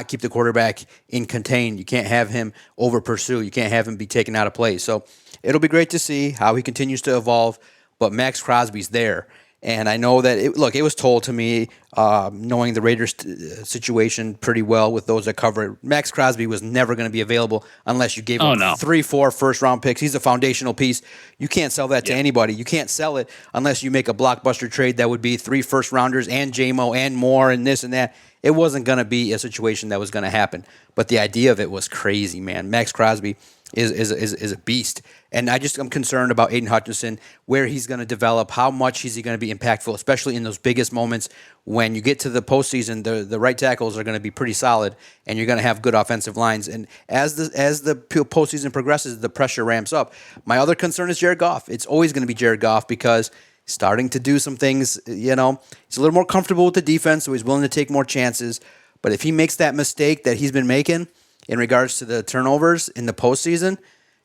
keep the quarterback in contain. You can't have him over pursue. You can't have him be taken out of play. So it'll be great to see how he continues to evolve, but Max Crosby's there. And I know that, it was told to me, knowing the Raiders situation pretty well with those that cover it, Max Crosby was never going to be available unless you gave him 3-4 first-round picks. He's a foundational piece. You can't sell that to anybody. You can't sell it unless you make a blockbuster trade that would be 3 first-rounders and JMO and more and this and that. It wasn't going to be a situation that was going to happen. But the idea of it was crazy, man. Max Crosby is a beast. And I'm concerned about Aiden Hutchinson, where he's going to develop, how much is he going to be impactful, especially in those biggest moments when you get to the postseason. The right tackles are going to be pretty solid, and you're going to have good offensive lines. And as the postseason progresses, the pressure ramps up. My other concern is Jared Goff. It's always going to be Jared Goff because starting to do some things, he's a little more comfortable with the defense, so he's willing to take more chances. But if he makes that mistake that he's been making in regards to the turnovers in the postseason,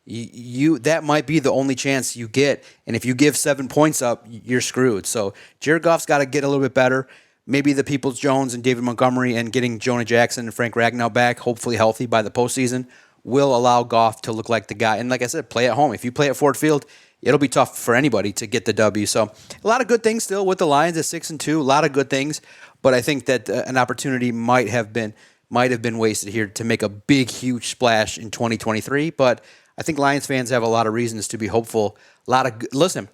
that might be the only chance you get. And if you give 7 points up, you're screwed. So Jared Goff's got to get a little bit better. Maybe the Peoples-Jones and David Montgomery and getting Jonah Jackson and Frank Ragnow back, hopefully healthy by the postseason, will allow Goff to look like the guy. And like I said, play at home. If you play at Ford Field, it'll be tough for anybody to get the W. So a lot of good things still with the Lions at 6-2. A lot of good things. But I think that an opportunity might have been wasted here to make a big, huge splash in 2023. But I think Lions fans have a lot of reasons to be hopeful. Listen,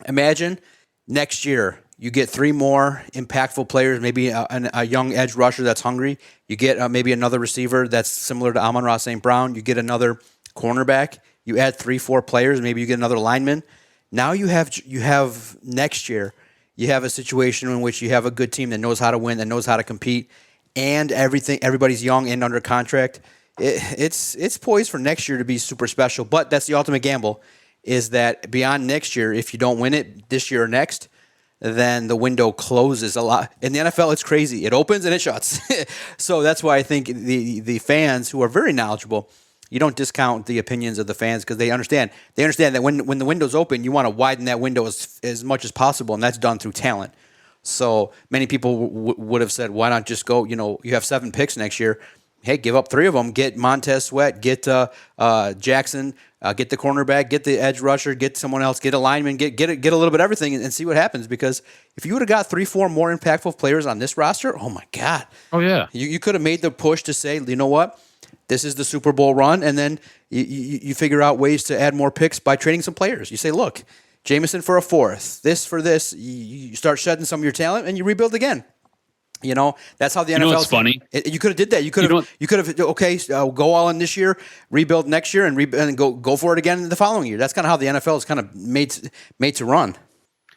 imagine next year you get 3 more impactful players, maybe a young edge rusher that's hungry. You get maybe another receiver that's similar to Amon-Ra St. Brown. You get another cornerback. You add 3-4 players. Maybe you get another lineman. Now you have next year, you have a situation in which you have a good team that knows how to win, that knows how to compete, and everybody's young and under contract. It's poised for next year to be super special. But that's the ultimate gamble, is that beyond next year, if you don't win it this year or next, then the window closes a lot. In the NFL, it's crazy. It opens and it shuts. So that's why I think the fans, who are very knowledgeable, you don't discount the opinions of the fans, because they understand. They understand that when the window's open, you want to widen that window as much as possible, and that's done through talent. So many people would have said, why not just go, you have 7 picks next year. Hey, give up 3 of them. Get Montez Sweat, get Jackson, get the cornerback, get the edge rusher, get someone else, get a lineman, get a little bit of everything and see what happens. Because if you would have got 3-4 more impactful players on this roster, oh my God. Oh, yeah. You could have made the push to say, you know what? This is the Super Bowl run, and then you figure out ways to add more picks by trading some players. You say, look, Jameson for a 4th, this for this. You start shedding some of your talent, and you rebuild again. That's how the NFL. It's funny. You could have did that. You could have go all in this year, rebuild next year, and go for it again in the following year. That's kind of how the NFL is kind of made to run.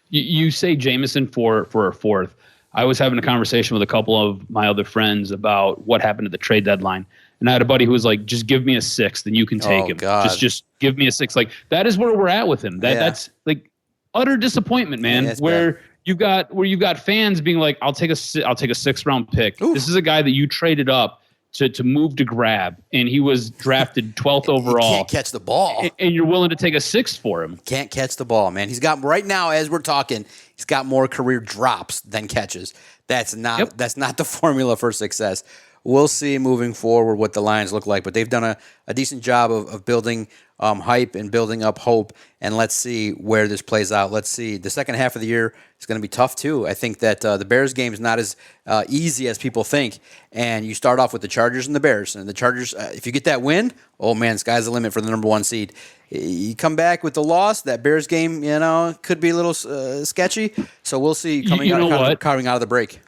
You say Jameson for a 4th. I was having a conversation with a couple of my other friends about what happened at the trade deadline. And I had a buddy who was like, just give me a 6th and you can take him. God. Just give me a 6th. Like, that is where we're at with him. That's like utter disappointment, man. Yeah, where you've got fans being like, I'll take a 6th round pick. Oof. This is a guy that you traded up to move to grab, and he was drafted 12th overall. He can't catch the ball. And you're willing to take a 6th for him. Can't catch the ball, man. He's got, right now as we're talking, he's got more career drops than catches. That's not the formula for success. We'll see moving forward what the Lions look like, but they've done a decent job of building hype and building up hope, and let's see where this plays out. Let's see. The second half of the year is going to be tough, too. I think that the Bears game is not as easy as people think, and you start off with the Chargers and the Bears, and the Chargers, if you get that win, oh, man, sky's the limit for the number 1 seed. You come back with the loss, that Bears game, could be a little sketchy, so we'll see coming out of the break.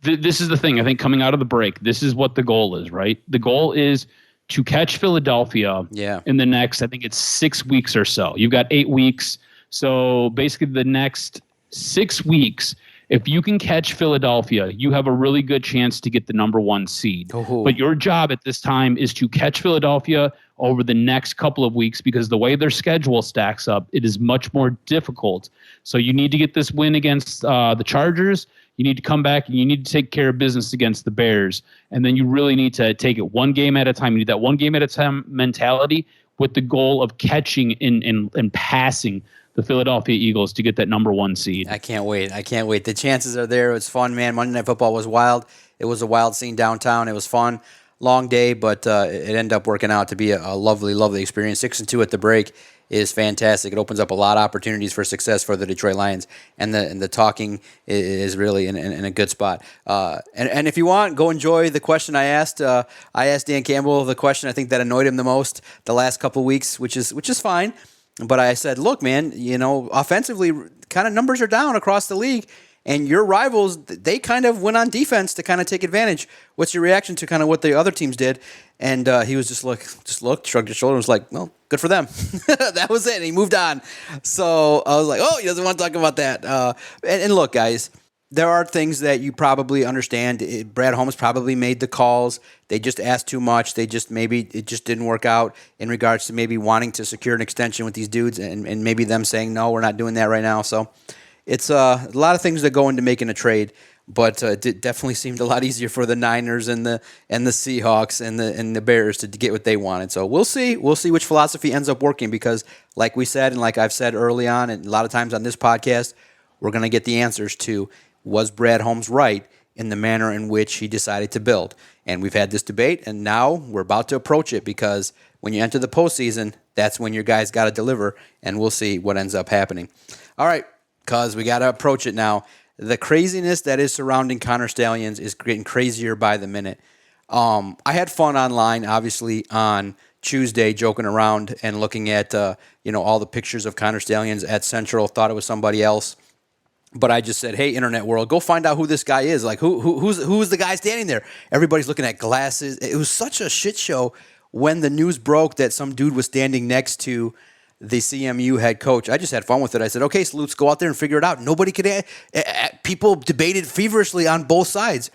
This is the thing. I think coming out of the break, this is what the goal is, right? The goal is to catch Philadelphia in the next, I think it's 6 weeks or so. You've got 8 weeks. So basically the next 6 weeks, if you can catch Philadelphia, you have a really good chance to get the number 1 seed. Oh. But your job at this time is to catch Philadelphia over the next couple of weeks, because the way their schedule stacks up, it is much more difficult. So you need to get this win against the Chargers. You need to come back and you need to take care of business against the Bears. And then you really need to take it one game at a time. You need that one game at a time mentality with the goal of catching and passing the Philadelphia Eagles to get that number 1 seed. I can't wait. The chances are there. It's fun, man. Monday Night Football was wild. It was a wild scene downtown. It was fun. Long day, but it ended up working out to be a lovely, lovely experience. 6-2 at the break is fantastic. It opens up a lot of opportunities for success for the Detroit Lions, and the talking is really in a good spot. And if you want, go enjoy the question I asked. I asked Dan Campbell the question I think that annoyed him the most the last couple of weeks, which is fine. But I said, look, man, offensively, kind of numbers are down across the league. And your rivals, they kind of went on defense to kind of take advantage. What's your reaction to kind of what the other teams did? And he was just looked, shrugged his shoulder, and was like, well, good for them. That was it. And he moved on. So I was like, oh, he doesn't want to talk about that. And look, guys, there are things that you probably understand. Brad Holmes probably made the calls. They just asked too much. It just didn't work out in regards to maybe wanting to secure an extension with these dudes, and maybe them saying, no, we're not doing that right now. So it's a lot of things that go into making a trade, but it definitely seemed a lot easier for the Niners and the Seahawks and the Bears to get what they wanted. So we'll see which philosophy ends up working, because like we said, and like I've said early on, and a lot of times on this podcast, we're going to get the answers to, was Brad Holmes right in the manner in which he decided to build? And we've had this debate, and now we're about to approach it, because when you enter the postseason, that's when your guys got to deliver, and we'll see what ends up happening. All right. Because we got to approach it now. The craziness that is surrounding Connor Stalions is getting crazier by the minute. I had fun online, obviously, on Tuesday, joking around and looking at all the pictures of Connor Stalions at Central. Thought it was somebody else, but I just said, "Hey, internet world, go find out who this guy is. Like, who's the guy standing there?" Everybody's looking at glasses. It was such a shit show when the news broke that some dude was standing next to the CMU head coach. I just had fun with it. I said, okay, salutes, go out there and figure it out. Nobody could. People debated feverishly on both sides.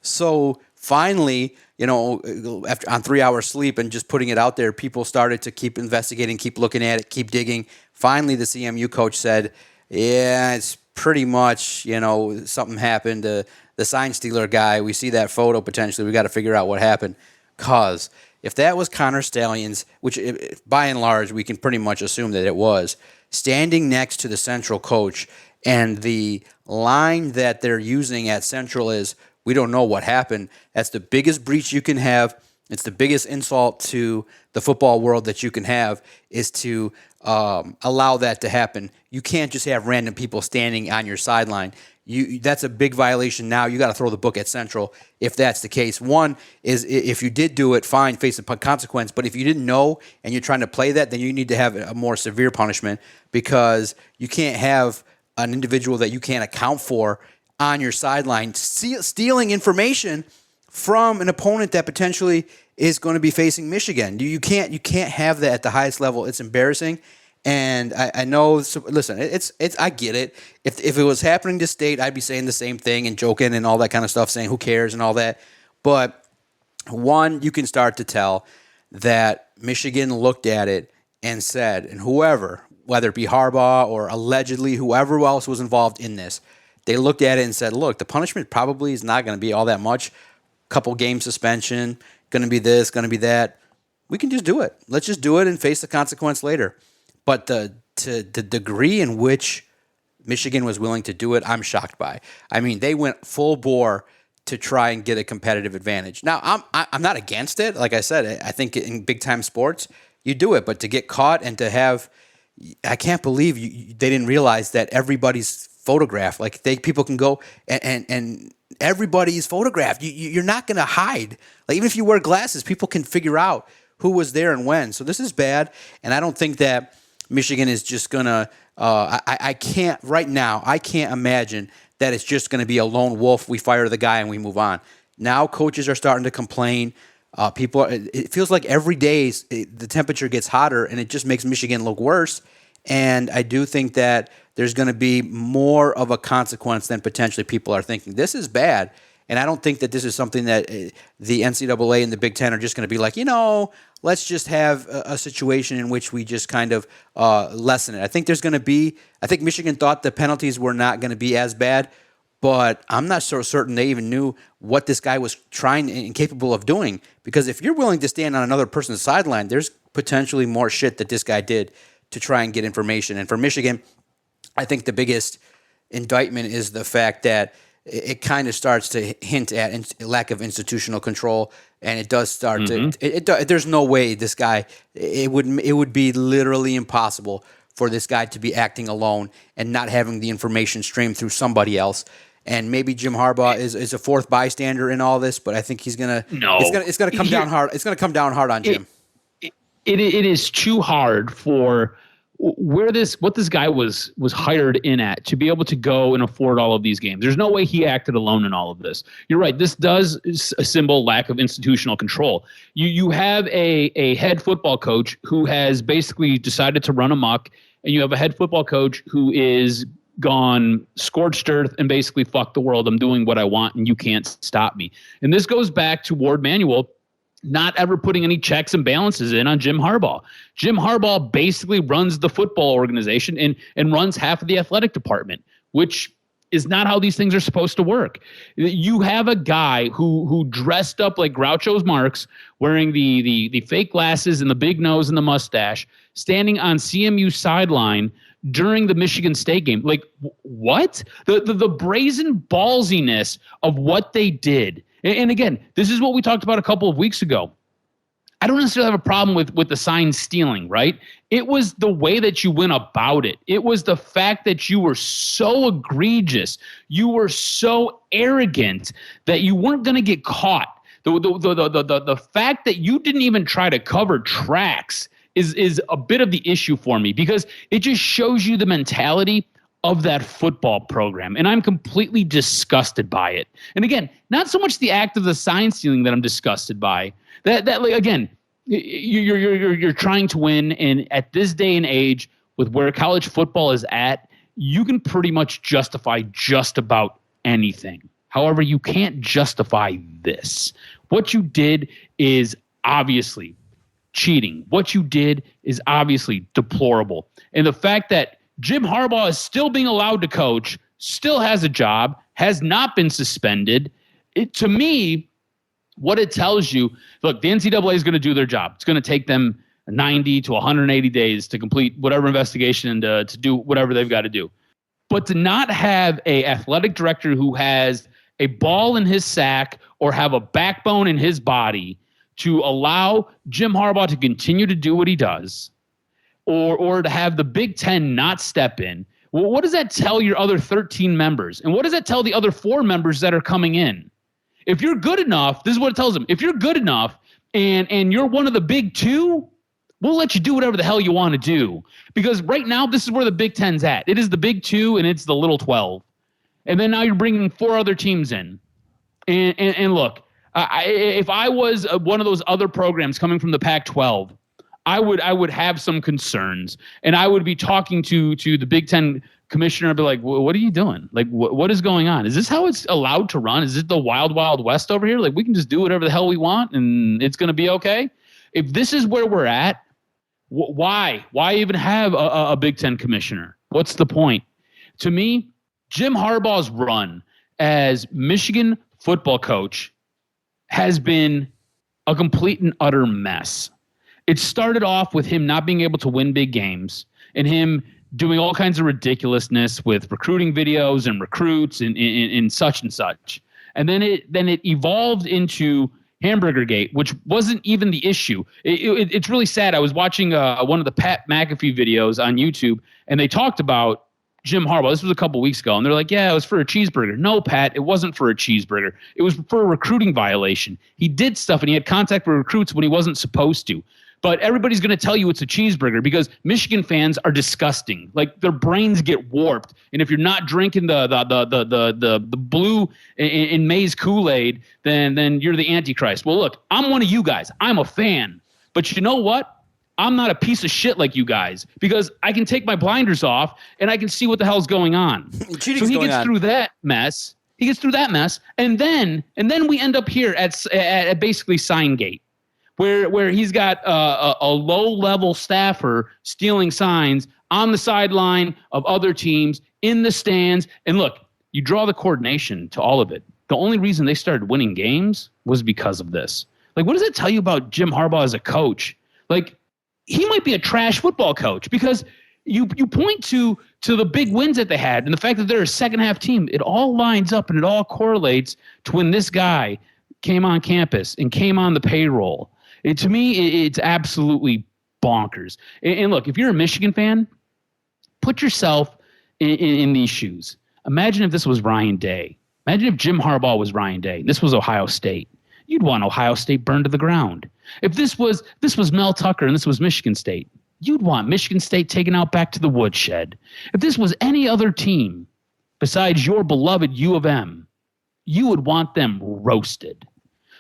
So finally, after on 3 hours sleep and just putting it out there, people started to keep investigating, keep looking at it, keep digging. Finally, the CMU coach said, yeah, it's pretty much, something happened to the sign stealer guy. We see that photo potentially. We got to figure out what happened. Because if that was Connor Stalions, which by and large we can pretty much assume that it was, standing next to the Central coach, and the line that they're using at Central is, we don't know what happened, that's the biggest breach you can have. It's the biggest insult to the football world that you can have, is to allow that to happen. You can't just have random people standing on your sideline. That's a big violation now. You got to throw the book at Central if that's the case. One is, if you did do it, fine, face a consequence. But if you didn't know and you're trying to play that, then you need to have a more severe punishment, because you can't have an individual that you can't account for on your sideline stealing information from an opponent that potentially is going to be facing Michigan. You can't have that at the highest level. It's embarrassing. And I know, listen, it's I get it. If it was happening to State, I'd be saying the same thing and joking and all that kind of stuff, saying who cares and all that. But one, you can start to tell that Michigan looked at it and said, and whoever, whether it be Harbaugh or allegedly whoever else was involved in this, they looked at it and said, look, the punishment probably is not going to be all that much. Couple game suspension, going to be this, going to be that. We can just do it. Let's just do it and face the consequence later. But the degree in which Michigan was willing to do it, I'm shocked by. I mean, they went full bore to try and get a competitive advantage. Now, I'm not against it. Like I said, I think in big time sports, you do it. But to get caught and to have, I can't believe they didn't realize that everybody's photographed. Like people can go and everybody's photographed. You're not going to hide. Like even if you wear glasses, people can figure out who was there and when. So this is bad, and I don't think that Michigan is just gonna. I can't right now. I can't imagine that it's just going to be a lone wolf. We fire the guy and we move on. Now coaches are starting to complain. People. It feels like every day the temperature gets hotter, and it just makes Michigan look worse. And I do think that there's going to be more of a consequence than potentially people are thinking. This is bad. And I don't think that this is something that the NCAA and the Big Ten are just going to be like, let's just have a situation in which we just kind of lessen it. I think I think Michigan thought the penalties were not going to be as bad, but I'm not so certain they even knew what this guy was trying and capable of doing. Because if you're willing to stand on another person's sideline, there's potentially more shit that this guy did to try and get information. And for Michigan, I think the biggest indictment is the fact that it kind of starts to hint at lack of institutional control, and it does start to. There's no way this guy. It would be literally impossible for this guy to be acting alone and not having the information streamed through somebody else. And maybe Jim Harbaugh is a fourth bystander in all this, but I think he's gonna. No, it's gonna come down hard. It's gonna come down hard on Jim. It is too hard for what this guy was hired in at to be able to go and afford all of these games. There's no way he acted alone in all of this. You're right. This does symbol lack of institutional control. You have a head football coach who has basically decided to run amok, and you have a head football coach who is gone scorched earth and basically fuck the world. I'm doing what I want and you can't stop me. And this goes back to Ward Manuel not ever putting any checks and balances in on Jim Harbaugh. Jim Harbaugh basically runs the football organization and runs half of the athletic department, which is not how these things are supposed to work. You have a guy who dressed up like Groucho's Marx, wearing the fake glasses and the big nose and the mustache, standing on CMU sideline during the Michigan State game. Like, what? The brazen ballsiness of what they did. And again, this is what we talked about a couple of weeks ago. I don't necessarily have a problem with the sign stealing, right? It was the way that you went about it. It was the fact that you were so egregious, you were so arrogant that you weren't going to get caught. The fact that you didn't even try to cover tracks is a bit of the issue for me, because it just shows you the mentality of that football program. And I'm completely disgusted by it. And again, not so much the act of the sign stealing that I'm disgusted by. That like, again, you're trying to win, and at this day and age, with where college football is at, you can pretty much justify just about anything. However, you can't justify this. What you did is obviously cheating. What you did is obviously deplorable. And the fact that Jim Harbaugh is still being allowed to coach, still has a job, has not been suspended, to me, what it tells you, look, the NCAA is going to do their job. It's going to take them 90 to 180 days to complete whatever investigation and to do whatever they've got to do. But to not have a athletic director who has a ball in his sack or have a backbone in his body to allow Jim Harbaugh to continue to do what he does, or to have the Big Ten not step in, well, what does that tell your other 13 members? And what does that tell the other 4 members that are coming in? If you're good enough, this is what it tells them. If you're good enough and you're one of the big 2, we'll let you do whatever the hell you want to do. Because right now, this is where the Big Ten's at. It is the big 2 and it's the little 12. And then now you're bringing 4 other teams in. And look, if I was one of those other programs coming from the Pac-12, I would have some concerns, and I would be talking to the Big Ten commissioner and be like, what are you doing? Like, what is going on? Is this how it's allowed to run? Is it the wild, wild west over here? Like, we can just do whatever the hell we want and it's going to be okay? If this is where we're at, why even have a Big Ten commissioner? What's the point? To me, Jim Harbaugh's run as Michigan football coach has been a complete and utter mess. It started off with him not being able to win big games and him doing all kinds of ridiculousness with recruiting videos and recruits and such and such. And then it evolved into Hamburger Gate, which wasn't even the issue. It's really sad. I was watching one of the Pat McAfee videos on YouTube, and they talked about Jim Harbaugh. This was a couple weeks ago, and they're like, yeah, it was for a cheeseburger. No, Pat, it wasn't for a cheeseburger. It was for a recruiting violation. He did stuff, and he had contact with recruits when he wasn't supposed to. But everybody's going to tell you it's a cheeseburger because Michigan fans are disgusting. Like, their brains get warped. And if you're not drinking the blue in maize Kool-Aid, then you're the Antichrist. Well, look, I'm one of you guys. I'm a fan. But you know what? I'm not a piece of shit like you guys because I can take my blinders off and I can see what the hell's going on. So he gets through that mess. And then we end up here at basically Signgate. Where he's got a low-level staffer stealing signs on the sideline of other teams, in the stands. And look, you draw the coordination to all of it. The only reason they started winning games was because of this. Like, what does it tell you about Jim Harbaugh as a coach? Like, he might be a trash football coach because you point to the big wins that they had and the fact that they're a second-half team. It all lines up and it all correlates to when this guy came on campus and came on the payroll. To me, it's absolutely bonkers. And look, if you're a Michigan fan, put yourself in these shoes. Imagine if this was Ryan Day. Imagine if Jim Harbaugh was Ryan Day. This was Ohio State. You'd want Ohio State burned to the ground. If this was Mel Tucker and this was Michigan State, you'd want Michigan State taken out back to the woodshed. If this was any other team besides your beloved U of M, you would want them roasted.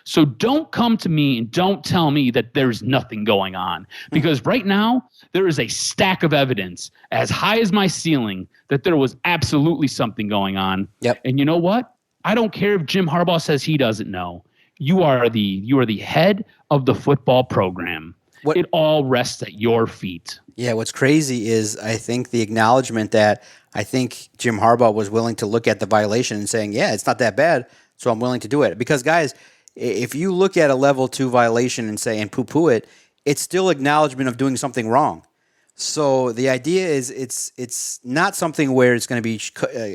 So don't come to me and don't tell me that there's nothing going on. Because right now, there is a stack of evidence as high as my ceiling that there was absolutely something going on. Yep. And you know what? I don't care if Jim Harbaugh says he doesn't know. You are the head of the football program. It all rests at your feet. Yeah, what's crazy is I think the acknowledgement that I think Jim Harbaugh was willing to look at the violation and saying, yeah, it's not that bad, so I'm willing to do it. Because, guys, if you look at a level 2 violation and poo-poo it, it's still acknowledgement of doing something wrong. So the idea is it's not something where it's going to be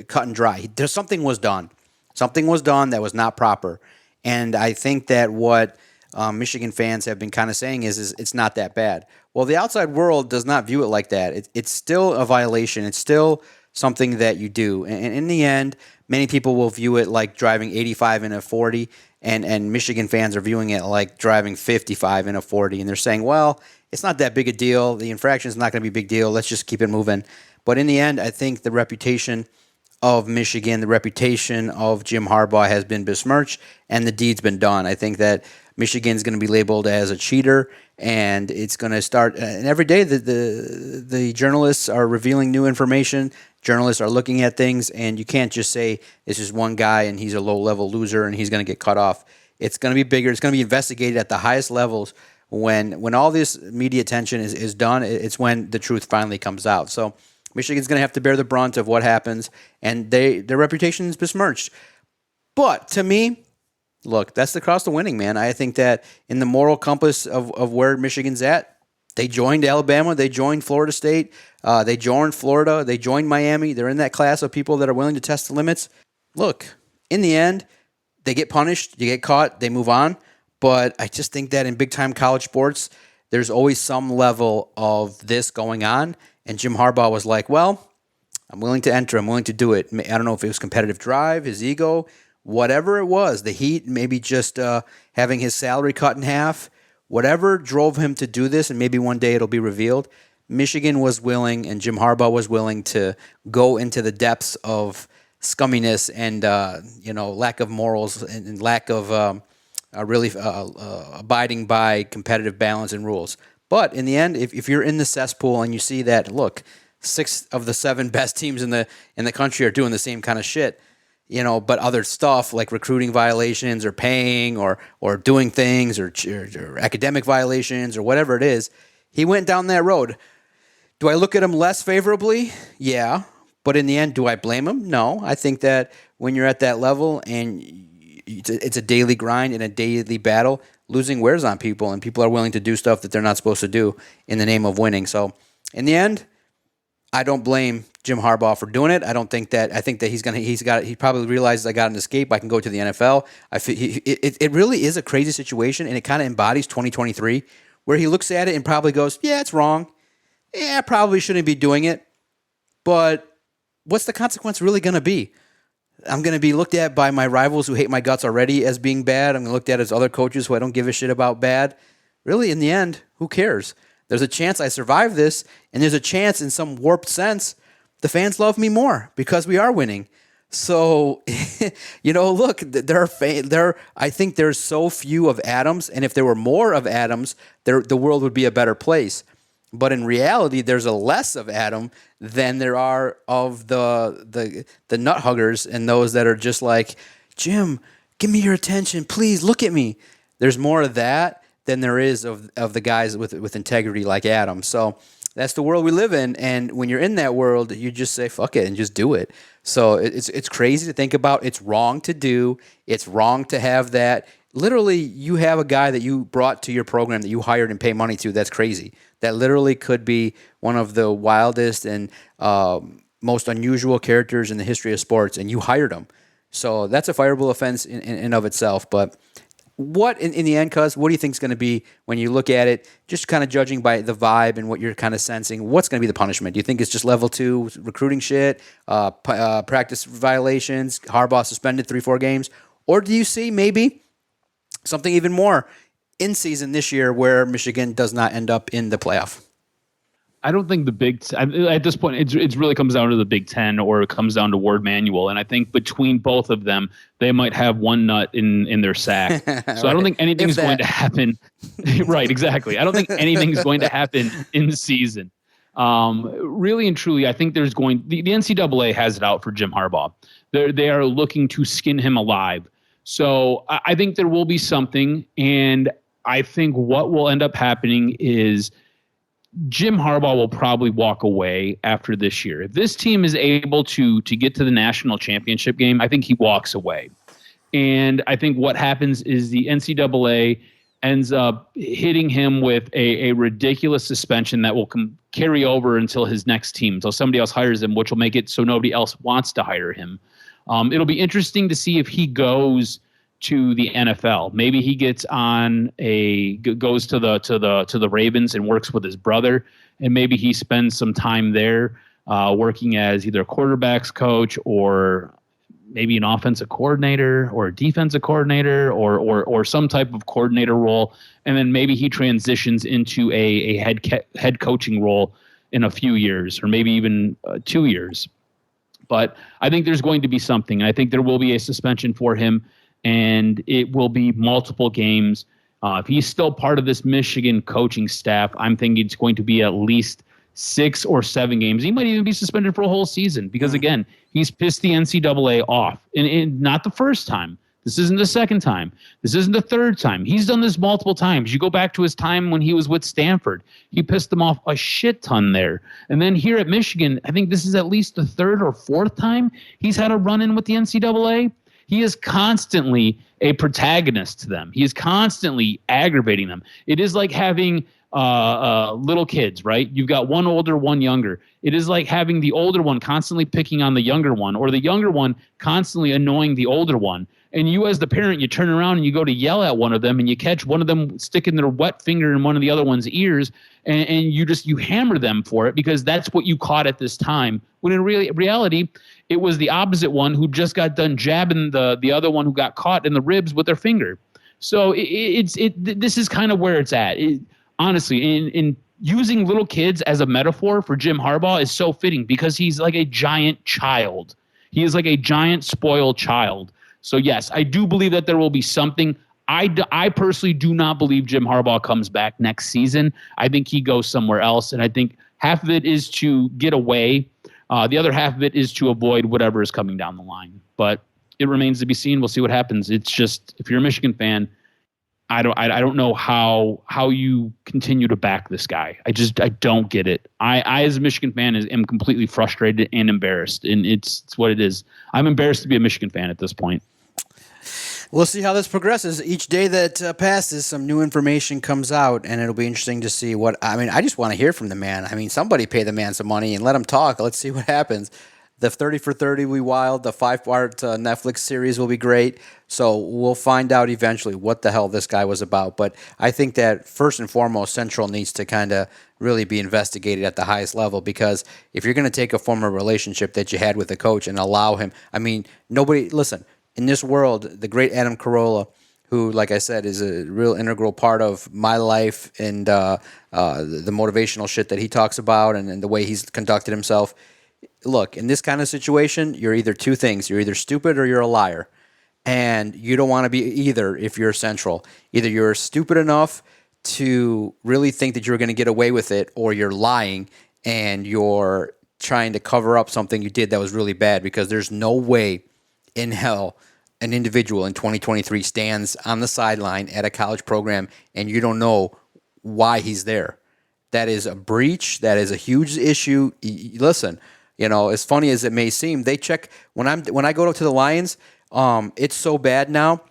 cut and dry. Something was done. Something was done that was not proper. And I think that what Michigan fans have been kind of saying is it's not that bad. Well, the outside world does not view it like that. It's still a violation. It's still something that you do. And in the end, many people will view it like driving 85 in a 40. And Michigan fans are viewing it like driving 55 in a 40. And they're saying, well, it's not that big a deal. The infraction is not going to be a big deal. Let's just keep it moving. But in the end, I think the reputation of Michigan, the reputation of Jim Harbaugh has been besmirched and the deed's been done. I think that Michigan's going to be labeled as a cheater and it's going to start. And every day the journalists are revealing new information. Journalists are looking at things, and you can't just say this is one guy and he's a low-level loser and he's going to get cut off. It's going to be bigger. It's going to be investigated at the highest levels. When all this media attention is done, it's when the truth finally comes out. So Michigan's going to have to bear the brunt of what happens, and their reputation is besmirched. But to me, look, that's the cost of winning, man. I think that in the moral compass of where Michigan's at, they joined Alabama, they joined Florida State, they joined Florida, they joined Miami. They're in that class of people that are willing to test the limits. Look, in the end, they get punished, you get caught, they move on. But I just think that in big-time college sports, there's always some level of this going on. And Jim Harbaugh was like, well, I'm willing to enter, I'm willing to do it. I don't know if it was competitive drive, his ego, whatever it was, the heat, maybe just having his salary cut in half. Whatever drove him to do this, and maybe one day it'll be revealed, Michigan was willing and Jim Harbaugh was willing to go into the depths of scumminess and lack of morals and lack of really abiding by competitive balance and rules. But in the end, if you're in the cesspool and you see that, look, 6 of the 7 best teams in the country are doing the same kind of shit, but other stuff like recruiting violations or paying or doing things or academic violations or whatever it is, he went down that road. Do I look at him less favorably? Yeah. But in the end, do I blame him? No. I think that when you're at that level and it's a daily grind and a daily battle, losing wears on people, and people are willing to do stuff that they're not supposed to do in the name of winning. So in the end, I don't blame Jim Harbaugh for doing it. I think that he probably realizes I got an escape. I can go to the NFL. It really is a crazy situation, and it kind of embodies 2023, where he looks at it and probably goes, yeah, it's wrong. Yeah, I probably shouldn't be doing it. But what's the consequence really going to be? I'm going to be looked at by my rivals who hate my guts already as being bad. I'm going to look at as other coaches who I don't give a shit about bad. Really, in the end, who cares? There's a chance I survive this, and there's a chance in some warped sense the fans love me more because we are winning. So, look, I think there's so few of Adams, and if there were more of Adams, the world would be a better place. But in reality, there's a less of Adam than there are of the nut huggers and those that are just like, Jim, give me your attention, please look at me. There's more of that than there is of the guys with integrity like Adam. So that's the world we live in, and when you're in that world, you just say fuck it and just do it. So it's crazy to think about. It's wrong to do. It's wrong to have that. Literally, you have a guy that you brought to your program that you hired and pay money to. That's crazy. That literally could be one of the wildest and most unusual characters in the history of sports, and you hired him. So that's a fireable offense in of itself. But what, in the end, Cuz, what do you think is going to be when you look at it, just kind of judging by the vibe and what you're kind of sensing, what's going to be the punishment? Do you think it's just level 2 recruiting shit, practice violations, Harbaugh suspended 3-4 games? Or do you see maybe something even more in season this year where Michigan does not end up in the playoff? I don't think at this point, it really comes down to the Big Ten, or it comes down to Ward Manuel. And I think between both of them, they might have one nut in their sack. So right. I don't think anything is going to happen. Right, exactly. I don't think anything is going to happen in the season. Really and truly, I think the NCAA has it out for Jim Harbaugh. They are looking to skin him alive. So I think there will be something. And I think what will end up happening is Jim Harbaugh will probably walk away after this year. If this team is able to get to the national championship game, I think he walks away. And I think what happens is the NCAA ends up hitting him with a ridiculous suspension that will carry over until his next team, until somebody else hires him, which will make it so nobody else wants to hire him. It'll be interesting to see if he goes to the NFL. Maybe he goes to the Ravens and works with his brother, and maybe he spends some time there working as either a quarterback's coach or maybe an offensive coordinator or a defensive coordinator or some type of coordinator role, and then maybe he transitions into a head coaching role in a few years, or maybe even 2 years. But I think there's going to be something. I think there will be a suspension for him, and it will be multiple games. If he's still part of this Michigan coaching staff, I'm thinking it's going to be at least 6 or 7 games. He might even be suspended for a whole season because, again, he's pissed the NCAA off. And not the first time. This isn't the second time. This isn't the third time. He's done this multiple times. You go back to his time when he was with Stanford. He pissed them off a shit ton there. And then here at Michigan, I think this is at least the 3rd or 4th time he's had a run-in with the NCAA. He is constantly a protagonist to them. He is constantly aggravating them. It is like having little kids, right? You've got one older, one younger. It is like having the older one constantly picking on the younger one, or the younger one constantly annoying the older one. And you, as the parent, you turn around and you go to yell at one of them, and you catch one of them sticking their wet finger in one of the other one's ears, and you hammer them for it because that's what you caught at this time. When in reality, it was the opposite one who just got done jabbing the other one who got caught in the ribs with their finger. So this is kind of where it's at. Honestly, in using little kids as a metaphor for Jim Harbaugh is so fitting because he's like a giant child. He is like a giant spoiled child. So yes, I do believe that there will be something. I personally do not believe Jim Harbaugh comes back next season. I think he goes somewhere else, and I think half of it is to get away. The other half of it is to avoid whatever is coming down the line. But it remains to be seen. We'll see what happens. It's just, if you're a Michigan fan, I don't know how you continue to back this guy. I don't get it. I as a Michigan fan am completely frustrated and embarrassed, and it's what it is. I'm embarrassed to be a Michigan fan at this point. We'll see how this progresses. Each day that passes, some new information comes out, and it'll be interesting to see what. I mean, I just want to hear from the man. I mean, somebody pay the man some money and let him talk. Let's see what happens. The 30 for 30 will be wild. The 5-part Netflix series will be great. So we'll find out eventually what the hell this guy was about. But I think that first and foremost, Central needs to kind of really be investigated at the highest level, because if you're going to take a former relationship that you had with a coach and allow him, I mean, nobody, listen, in this world, the great Adam Carolla, who, like I said, is a real integral part of my life and the motivational shit that he talks about and the way he's conducted himself. Look, in this kind of situation, you're either two things. You're either stupid or you're a liar. And you don't want to be either if you're Central. Either you're stupid enough to really think that you're going to get away with it, or you're lying and you're trying to cover up something you did that was really bad, because there's no way in hell an individual in 2023 stands on the sideline at a college program and you don't know why he's there. That is a breach. That is a huge issue. Listen, you know, as funny as it may seem, they check when I go to the Lions. It's so bad now.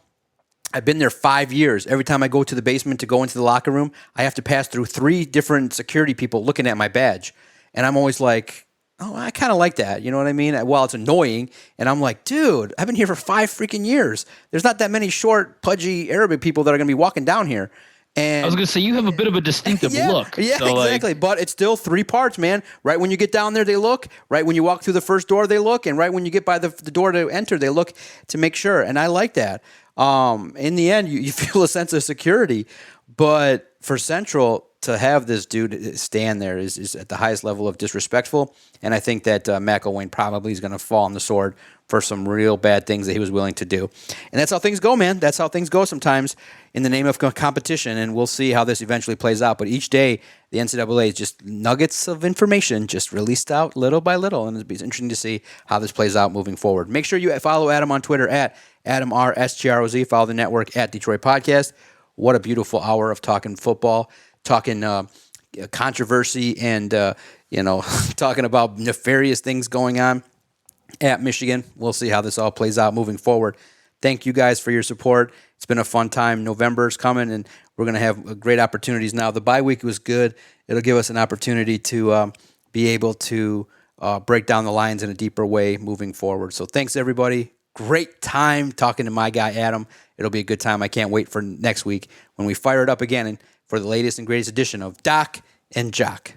I've been there 5 years. Every time I go to the basement to go into the locker room, I have to pass through 3 different security people looking at my badge, and I'm always like, oh, I kind of like that. You know what I mean? Well, it's annoying, and I'm like, dude, I've been here for 5 freaking years. There's not that many short, pudgy Arabic people that are going to be walking down here. And I was going to say, you have a bit of a distinctive look. Yeah, so exactly. But it's still 3 parts, man. Right when you get down there, they look. Right when you walk through the first door, they look. And right when you get by the door to enter, they look to make sure. And I like that. In the end, you feel a sense of security. But for Central to have this dude stand there is at the highest level of disrespectful. And I think that McElwain probably is going to fall on the sword for some real bad things that he was willing to do. And that's how things go, man. That's how things go sometimes in the name of competition. And we'll see how this eventually plays out. But each day, the NCAA is just nuggets of information just released out little by little. And it'll be interesting to see how this plays out moving forward. Make sure you follow Adam on Twitter at AdamRSGROZ. Follow the network at Detroit Podcast. What a beautiful hour of talking football, talking controversy, and talking about nefarious things going on at Michigan. We'll see how this all plays out moving forward. Thank you guys for your support. It's been a fun time. November's coming, and we're going to have great opportunities now. The bye week was good. It'll give us an opportunity to be able to break down the lines in a deeper way moving forward. So thanks, everybody. Great time talking to my guy, Adam. It'll be a good time. I can't wait for next week when we fire it up again and for the latest and greatest edition of Doc and Jock.